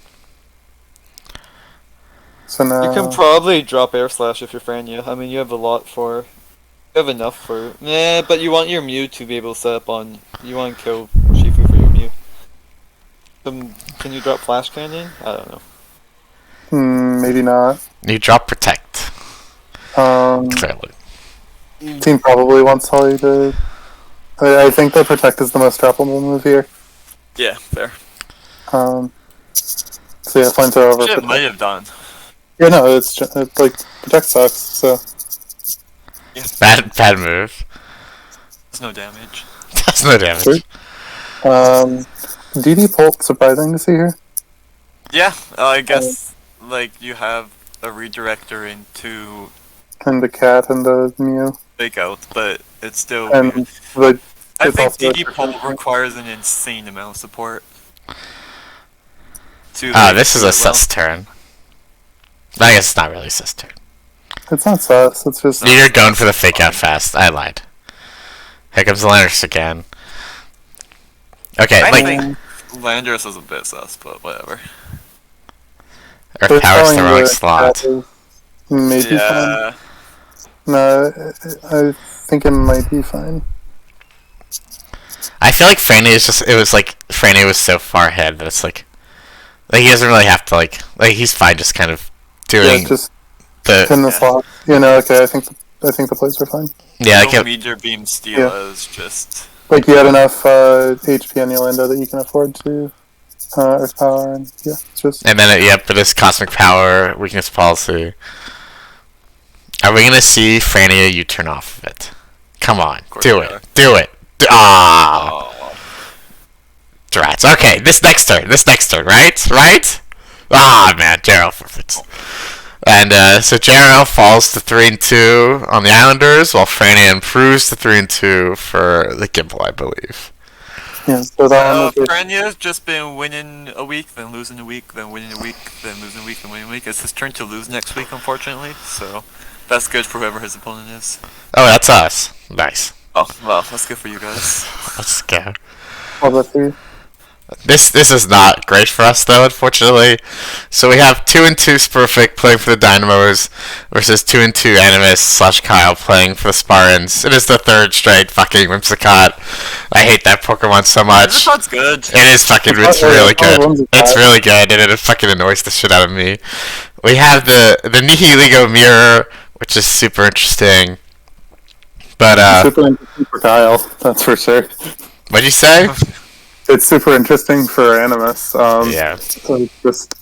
so now... You can probably drop Air Slash if you're Frania. I mean, you have a lot for. You have enough for. Yeah, but you want your Mew to be able to set up on. You want to kill Shifu for your Mew. Can you drop Flash Cannon? I don't know. maybe not. You drop Protect. Clearly. Team probably wants Holly to... I think that Protect is the most droppable move here. Yeah, fair. So yeah, Flamethrower over Shit, Protect. might have done. Yeah, no, it's like, Protect sucks, so... Bad move. There's no damage. That's no damage. Sure. DD Pulp, surprising to see here. Yeah, I guess like you have a redirector into And the Cat and the Mew. Fake Out, but it's still And weird. the... I it's think also a DD Pulp different- requires an insane amount of support. To, Ah, like, this is do a it well. sus turn. I guess it's not really a sus turn. It's not sus, it's just... You're going for the fake out fast. I lied. Here comes Landers again. Okay, I like think Landers is a bit sus, but whatever. Earth But Power's throwing the wrong the slot. Cat is maybe fine. Yeah, No, I think it might be fine. I feel like Franny is just. It was like Franny was so far ahead that it's like he doesn't really have to like he's fine just kind of doing Yeah, just the pin the Yeah. slot. You know, okay, I think the plays were fine. yeah. no Like, Meteor Beam Steel Yeah. is just... Like, you had enough HP on Yolanda that you can afford to Earth Power, and yeah, it's just... and then yep, it is Cosmic Power weakness policy. Are we gonna see Frania U-turn off of it? Come on, course do we it, are. do it. Ah, Oh. Strats. Okay, this next turn, right? Ah, man, Jarrell perfect. And so Jarrell falls to 3-2 on the Islanders, while Frania improves to 3-2 for the Gimple, I believe. Yeah, so that one was just- Franya's just been winning a week, then losing a week, then winning a week, then losing a week, then winning a week. It's his turn to lose next week, unfortunately, so that's good for whoever his opponent is. Oh, that's us. Nice. Oh, well, that's good for you guys. Let's go. all the three. This is not great for us though, unfortunately. So we have 2-2 Spurfic playing for the Dynamos versus 2-2 Animus / Kyle playing for the Spartans. It is the third straight fucking Whimsicott. I hate that Pokemon so much. That's good. It is fucking. It's really good. It's really good, and it fucking annoys the shit out of me. We have the Nihilego Mirror, which is super interesting. But Super interesting for Kyle, that's for sure. what'd you say? It's super interesting for Animus. Yeah. So just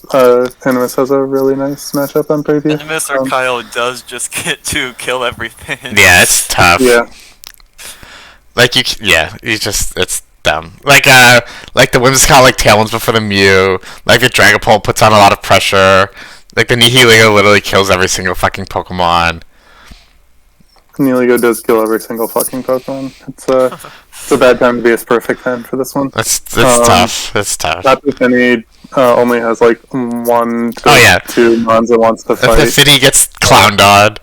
Animus has a really nice matchup on preview. Animus or Kyle does just get to kill everything. Yeah, it's tough. Yeah, Like it's dumb. Like the Whimsicott like Tailwinds before the Mew. Like the Dragapult puts on a lot of pressure. Like the Nihilego literally kills every single fucking Pokemon. Nihilego does kill every single fucking Pokemon. It's a bad time to be a perfect fan for this one. It's tough. It's tough. Not just any only has like 1 to Oh, yeah. 2 mons it wants to If the fight. city gets clowned on.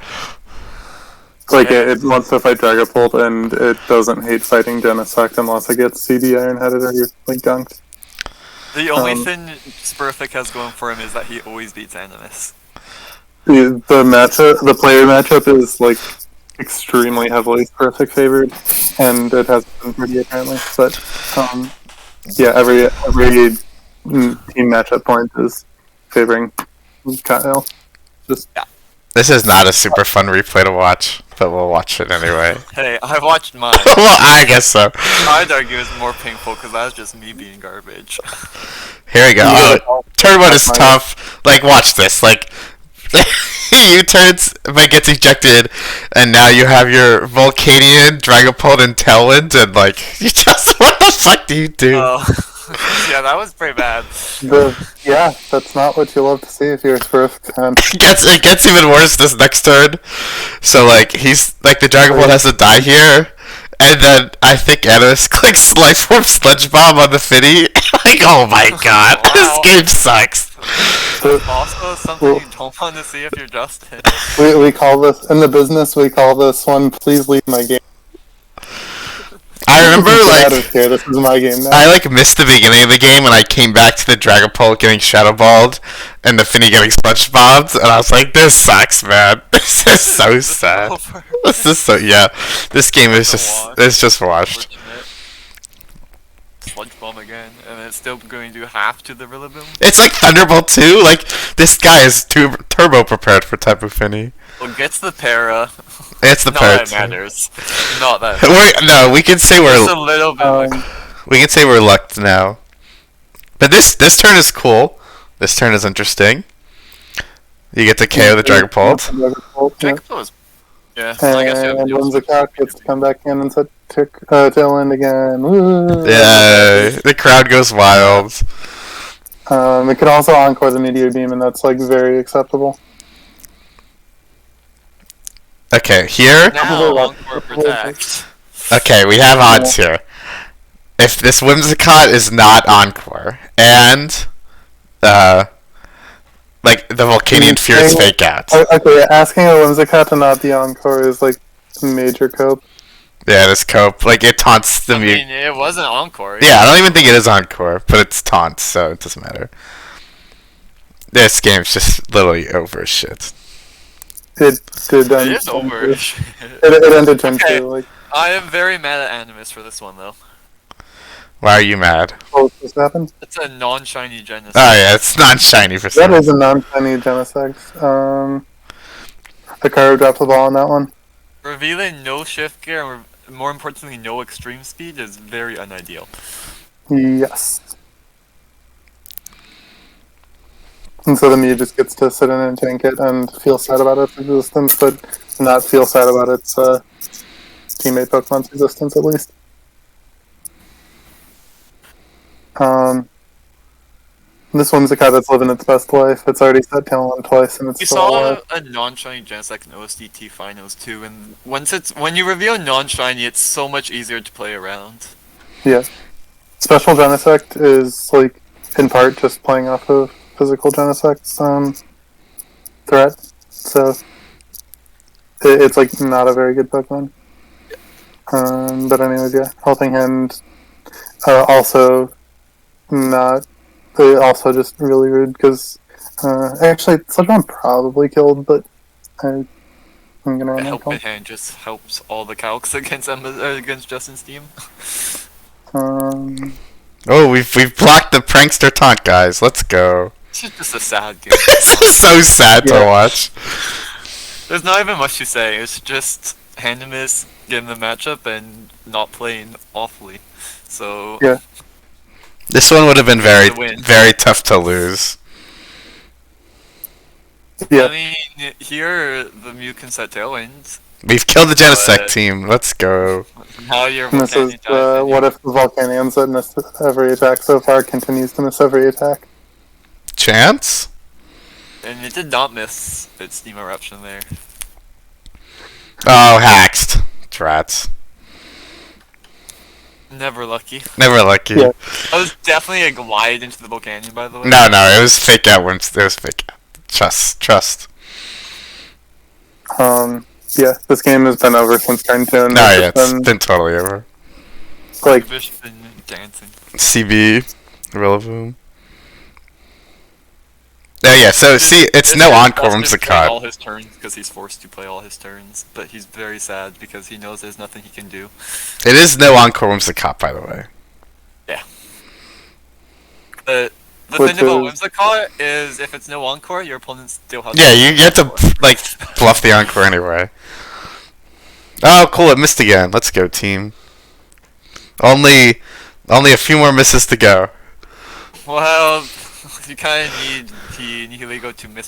Like it wants to fight Dragapult and it doesn't hate fighting Genesect unless it gets CD Ironheaded or you're like gunked. The only Um, thing Spurfic has going for him is that he always beats Animus. The player matchup is like extremely heavily perfect favored, and it has been pretty apparently. But yeah, every team matchup point is favoring Kyle. Just This is not a super fun replay to watch, but we'll watch it anyway. Hey, I watched mine. Well, I guess so. I'd argue it's more painful because that was just me being garbage. Here we go. Oh, turn one is tough. Like, watch this. Like, U-turns, but gets ejected, and now you have your Volcanion, Dragapult, and Tailwind, and like, you just, what the fuck do you do? Oh. Yeah, that was pretty bad. Yeah, that's not what you love to see if you're a Swift fan. It gets even worse this next turn. So like he's like the Dragon Ball has to die here, and then I think Animus clicks Life Form Sludge Bomb on the Finny. Like, oh my god, Wow. this game sucks. Also, something you don't want to see if you're Justin. We call this in the business. We call this one. Please leave my game. I remember Get out of like here. This is my game now. I like missed the beginning of the game, and I came back to the Dragon Ball getting Shadow Balled, and the Finny getting Sludge Bombed, and I was like, this sucks, man. This is so sad. Over. This is so This game is just washed. Sludge Bomb again, and it's still going to do half to the Rillaboom. It's like Thunderbolt 2. Like, this guy is turbo prepared for Tapu Fini. Well, gets the para. It's the Not para that it too. matters. Not that. We can say Just we're a little bit. we can say we're lucked now. But this turn is cool. This turn is interesting. You get to KO the Dragapult. Yeah. Dragapult was. Yeah, I guess you have And to deal with Whimsicott gets to come back in and set Tailwind again. Woo. Yeah, the crowd goes wild. It can also encore the Meteor Beam, and that's like very acceptable. Okay, here. Now, Encore Protect. Okay, we have odds here. If this Whimsicott is not Encore, and like the Volcanion Fierce fake out. Okay, asking a Whimsicott to not be encore is like major cope. Yeah, this cope, like it taunts the I mute. mean, it wasn't Encore. Yeah, I don't even think it is Encore, but it's taunt, so it doesn't matter. This game's just literally over shit. It did It is over. It ended turn Okay. 2. Like, I am very mad at Animus for this one, though. Why are you mad? what just happened? It's a non-shiny Genesis. Oh yeah, it's not shiny for some That is reason. a non-shiny Genesex. The car dropped the ball on that one. Revealing no shift gear, and more importantly, no extreme speed is very unideal. Yes. And so the Mew just gets to sit in and tank it and feel sad about its existence, but not feel sad about its teammate Pokemon's existence, at least. This one's a cat that's living its best life. It's already set tail on twice, and it's You still saw alive. a non-shiny Genesect in OSDT finals too, and when you reveal non-shiny, it's so much easier to play around. Yeah. Special Genesect is, like, in part just playing off of physical Genesect's threat. So, it's, like, not a very good Pokemon. But anyways, yeah. Helping Hand also not... also just really rude, because... actually, Sludgeon probably killed, but I'm gonna run that Helping call. Hand just helps all the calcs against Justin's team. Oh, we've blocked the prankster taunt, guys. Let's go. It's just a sad game. This is so sad to Yeah. watch. There's not even much to say. It's just Handemus getting the matchup and not playing awfully. So Yeah. This one would have been very, The win. very tough to lose. Yeah. I mean, here the Mew can set Tailwind. We've killed the Genesect But- team. Let's go. Now you're And this is Volcanion what if the Volcanions that missed every attack so far continues to miss every attack? Chance? and it did not miss its Steam Eruption there. Oh, hacked. Strats. Never lucky. Never lucky. Yeah. That was definitely a glide into the Volcanion, by the way. No, it was fake out once. It was fake out. Trust. Yeah, this game has been over since turn 2. And No, it's yeah, it's been, been totally over. like, Fish been dancing. CB, Rillaboom. Oh yeah, so see, it's This no is encore Austin playing all Whimsicott. his turns because he's forced to play all his turns, but he's very sad because he knows there's nothing he can do. It is no encore Whimsicott, by the way. The The Which thing about is- Whimsicott is if it's no encore, your opponent still has. Yeah, you get to like bluff the encore anyway. Oh, cool! It missed again. Let's go, team. Only a few more misses to go. Well, you kind of need the Nihiligo to miss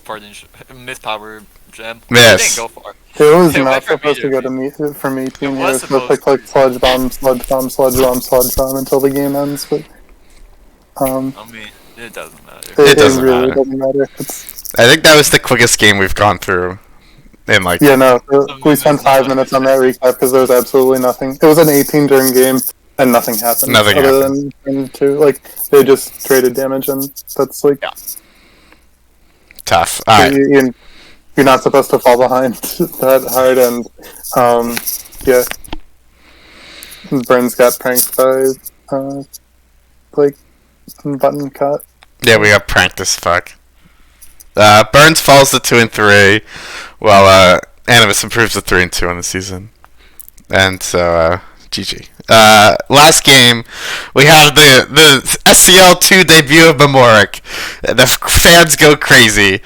power gem. Yes. It didn't go far. It was It not went for supposed to me go to to me for me team It here. was It's supposed to supposed click sludge bomb, sludge bomb, sludge bomb, sludge bomb until the game ends. But I mean, it doesn't matter. It doesn't really matter. doesn't matter. It's, I think that was the quickest game we've gone through. In like yeah, no. We spent 5 minutes on that recap because there was absolutely nothing. It was an 18 turn game and nothing happened. Nothing other than two. Like they just traded damage and that's like tough. All right. you're not supposed to fall behind that hard and yeah. Burns got pranked by like button cut. Yeah, we got pranked as fuck. Burns falls to 2 and 3, while Animus improves to 3 and 2 on the season. And so, GG. Last game, we have the SCL 2 debut of Memorik. The fans go crazy.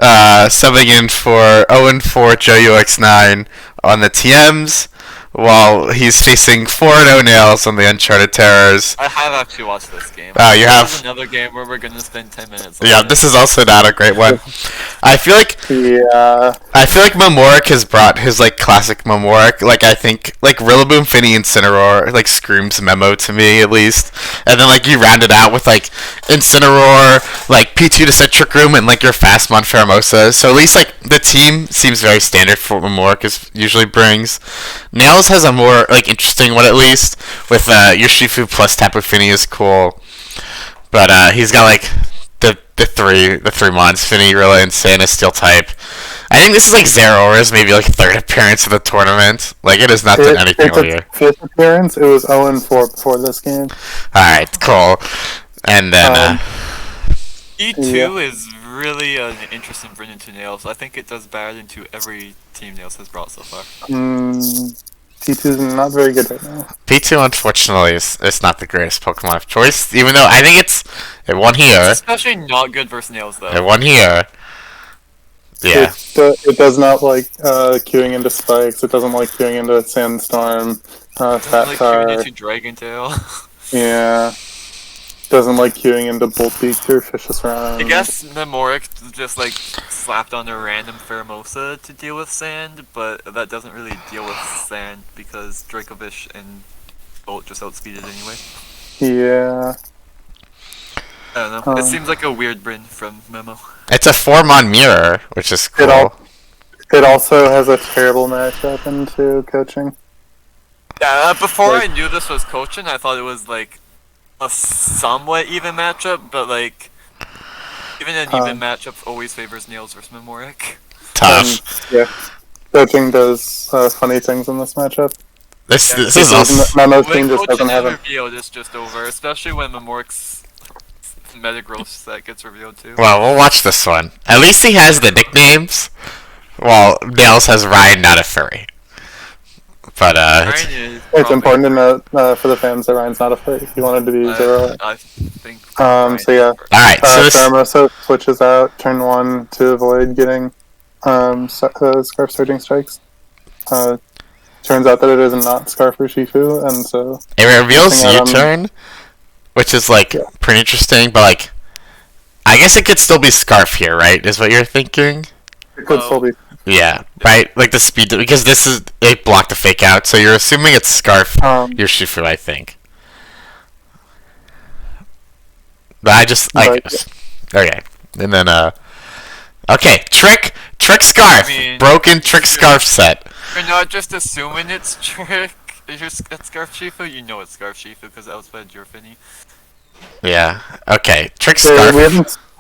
Subbing in for 0-4 Joe UX9 on the TMs, while he's facing 4-0 Nails on the Uncharted Terrors. I have actually watched this game. Oh, you have? This is another game where we're gonna spend 10 minutes on Yeah, it. this is also not a great one. I feel like Memorik has brought his like classic Memorik. Like I think like Rillaboom, Finny, Incineroar like screams Memo to me at least. And then like you round it out with like Incineroar, like P2 to set Trick Room, and like your Fastmon Pheromosa. So at least like the team seems very standard for what Memorik usually brings. Nails has a more like interesting one at least with your Shifu plus Tapu Fini is cool. But he's got like the three mons, Finny, Rilla, and Santa Steel type. I think this is like Zeraora's maybe like third appearance of the tournament. Like it has not done anything all year. Fifth appearance. It was 0-4 before this game. Alright, cool. And then E2 is really an interesting bring into Nails. I think it does better than to every team Nails has brought so far. T2 is not very good right now. P2 unfortunately is not the greatest Pokemon of choice, even though I think it won here. It's especially not good versus Nails though. It won here. Yeah. It does not like queuing into spikes. It doesn't like queuing into Sandstorm, Like Sapphire. queuing into Dragon Tail. Yeah. Doesn't like queuing into Bolt Beak or Vicious Round. I guess Memorik just like slapped on a random Pheromosa to deal with Sand, but that doesn't really deal with Sand because Dracovish and Bolt just outspeed it anyway. Yeah. I don't know. It seems like a weird Bryn from Memo. It's a 4-mon mirror, which is cool. It also has a terrible matchup into coaching. Yeah, before I knew this was coaching, I thought it was like a somewhat even matchup, but like even an even matchup always favors Nails versus Memorik. Tough. Yeah. Coaching does funny things in this matchup. This is also Memo's When team just doesn't coaching have is it. revealed, it's just over, especially when Memorik's Metagross set gets revealed too. well, we'll watch this one. At least he has the nicknames, while Nails has Ryan, not a furry. But It's important to note for the fans that Ryan's not a fit. He wanted to be zero. I think. So yeah. alright, so this Pheromosa switches out turn 1 to avoid getting Scarf Surging Strikes. Turns out that it is not Scarf or Shifu, and so it reveals missing out on- U-turn, which is like pretty interesting, but like I guess it could still be Scarf here, right? Is what you're thinking? it could still be. Yeah, right. Like the speed because this is they blocked the fake out, so you're assuming it's Scarf. Your Shifu, I think. But I just okay, and then okay, trick Scarf, I mean- broken trick Scarf set. You're not just assuming it's Trick. It's Scarf Shifu. You know it's Scarf Shifu because I outsped your Finny. Yeah. Okay, trick So Scarf.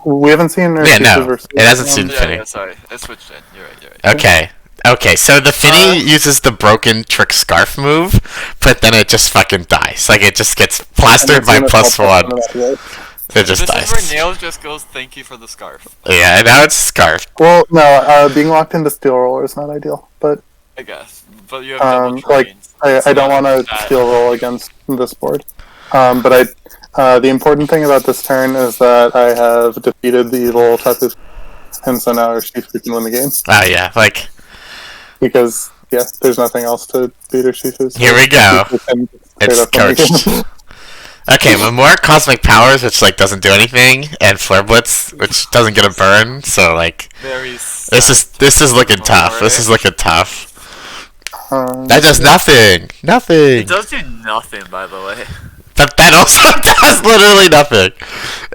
we haven't seen Yeah, no, Shifu versus- it hasn't seen Yeah, Finny. yeah, sorry, I switched in. You're right. Okay, so the Finny uses the broken trick Scarf move, but then it just fucking dies. Like it just gets plastered by +1. It just This dies. is where Nails just goes, "Thank you for the scarf." Yeah, now it's Scarf. Well, no, being locked into Steel Roller is not ideal, but I guess, but you have double like trains. I don't want to That- Steel Roll against this board. But The important thing about this turn is that I have defeated the evil Tapu, and so now Urshifu can win the game. Oh yeah, like Because, yeah, there's nothing else to beat Urshifu. here we go. It's coached. Okay, but more Cosmic Powers, which like doesn't do anything, and Flare Blitz, which doesn't get a burn. So like, Very this is looking tough. This is looking tough. Um, That does nothing. Nothing. It does do nothing, by the way. But that also does literally nothing.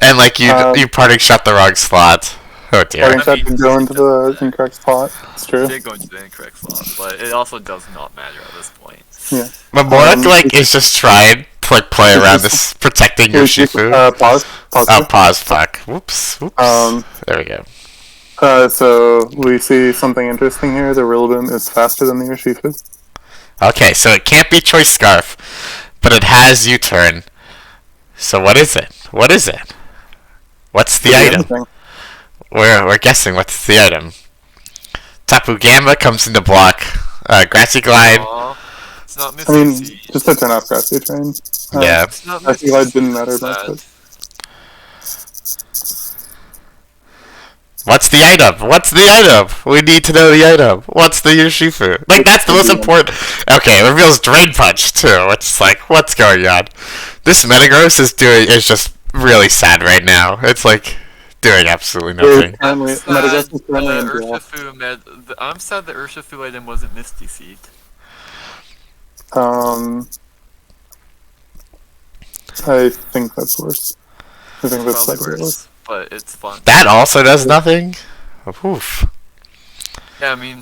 And like you parting shot the wrong slot. Oh dear. Parting shot can go into the incorrect spot. It's true. It did go into the incorrect slot, but it also does not matter at this point. Yeah. Mamorak like is just trying to like play around this protecting your Shifu. Pause. Oh, pause. Fuck. Whoops. There we go. So we see something interesting here. The Rillaboom is faster than the Urshifu. Okay, so it can't be Choice Scarf, but it has U-turn. So what is it? What is it? What's the item? We're guessing what's the item. Tapu Gamba comes into block. Grassy Glide. Aw, it's not I mean, Misty Seed. just to turn off Grassy Train. Yeah. It's not Grassy Misty Glide Seed, didn't matter it's much. sad. But What's the item? What's the item? We need to know the item. What's the Urshifu? Like, that's the most important. Okay, it reveals Drain Punch, too. It's like, what's going on? This Metagross is just really sad right now. It's like, doing absolutely nothing. I'm Metagross sad is currently the in draw. I'm sad the Urshifu item wasn't Misty Seed. I think that's worse. I think that's Probably slightly worse. worse, but it's fun. That also does nothing? Oof. Yeah, I mean,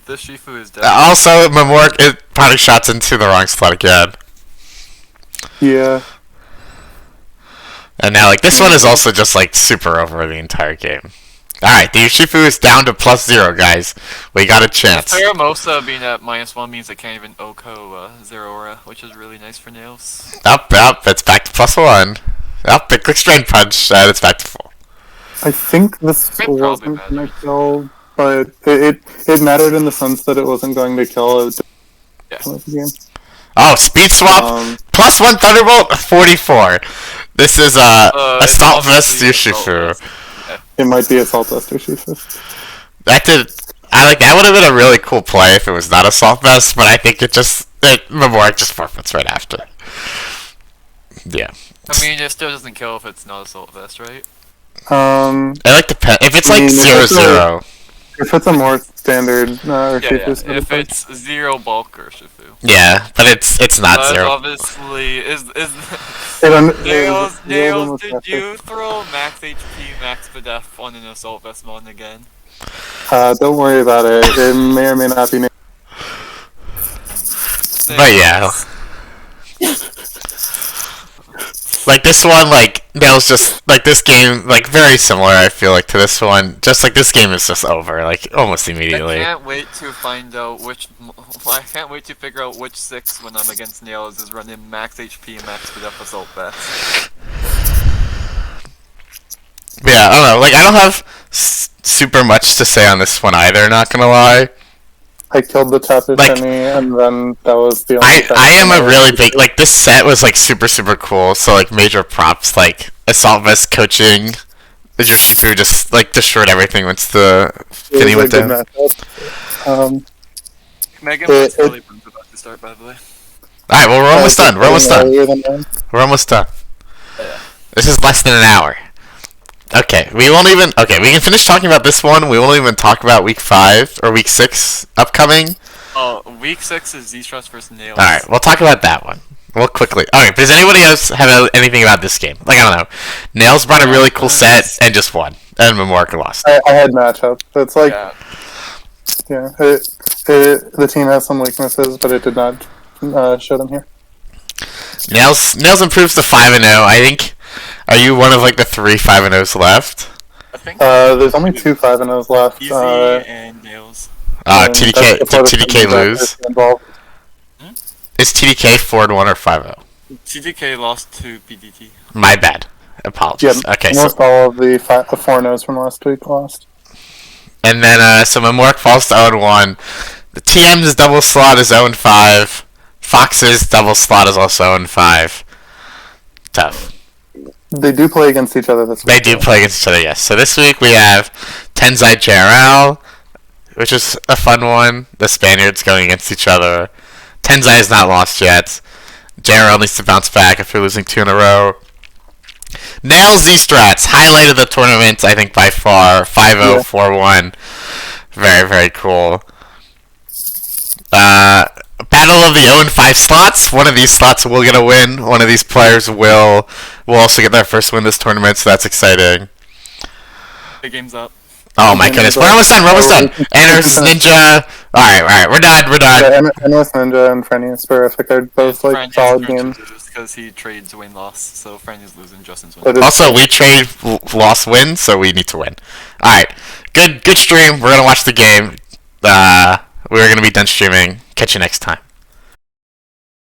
this Shifu is definitely... Also, Mamorak, it probably shots into the wrong slot again. Yeah. And now, like, this one is also just, like, super over the entire game. Alright, the Urshifu is down to +0, guys. We got a chance. Paramosa being at -1 means I can't even Oko Zeraora, which is really nice for Nails. Up, it's back to +1. Up, it clicks Drain Punch, and it's back to full. I think this It probably wasn't mattered. going to kill, but it mattered in the sense that it wasn't going to kill a Yeah. the game. Oh, Speed Swap, +1 Thunderbolt, 44. This is, It's Assault Vest obviously Assault Urshifu. Vest. It might be Assault Vest Urshifu. That would have been a really cool play if it was not Assault Vest, but I think Mamorak just forfeits right after. Yeah. I mean, it still doesn't kill if it's not Assault Vest, right? I like the if it's I like mean, if 0-0. if it's a more standard Urshifu, Yeah. sort of If thing. it's 0 bulk Urshifu. Yeah, but it's not But 0. obviously, is Nails, Nails, did you throw max HP, max Videf on an Assault Vest mon again? Don't worry about it. It may or may not be. But yeah. Like this one, like Nails just like this game, like very similar. I feel like to this one, just like this game is just over, like almost immediately. I can't wait to find out I can't wait to figure out which 6 when I'm against Nails is running max HP and max Videf Assault Vest. Yeah, I don't know. Like I don't have super much to say on this one either. Not gonna lie. I killed the Tapu Like- Semi, and then that was the only. I am a really big like this set was like super cool. So like major props like Assault Vest coaching. Your Shifu just like destroyed everything once the Finny went down. Megan It- was really about to start, by the way. Alright, well we're almost done. We're almost done. We're almost done. Yeah. This is less than an hour. Okay, we can finish talking about this one. We won't even talk about week 5 or week 6 upcoming. Week 6 is Z-Strats versus Nails. Alright, we'll talk about that one. We'll quickly. Alright, does anybody else have anything about this game? Like, I don't know. Nails brought a really cool set and just won. And Mamorak lost. I had matchup. It's like, Yeah. the team has some weaknesses, but it did not show them here. Nails improves to 5-0. I think. Are you one of like the 3 5-0s left? I think There's only 2 5-0s left. Easy and Nails. and TDK. that's Did before the TDK second lose? is involved. Is TDK 4-1 or 5-0? TDK lost to PDT. My bad. Apologies. Yeah, Okay, so almost all of the 4-0s from last week lost. and then so Mamorak falls to 0-1. The TM's double slot is 0-5. Fox's double slot is also 0-5. Tough. They do play against each other this They week. do play against each other, yes. So this week we have Tenzai JRL, which is a fun one. The Spaniards going against each other. Tenzai has not lost yet. JRL needs to bounce back after losing 2 in a row. Nails Z Strats, highlight of the tournament, I think, by far. 5-0, 4-1. Very, very cool. Battle of the 0-5 slots. One of these slots will get a win. One of these players will also get their first win this tournament, so that's exciting. The game's up. Oh my goodness, we're almost done, Anders Ninja. Alright, we're done. Yeah, Endless Ninja and Frenius were, I think, are both like solid games. Because he trades win-loss, so Franny's losing, Justin's But winning. it's- Also, we trade loss-win, so we need to win. Alright, good stream. We're gonna watch the game. We're gonna be done streaming. Catch you next time.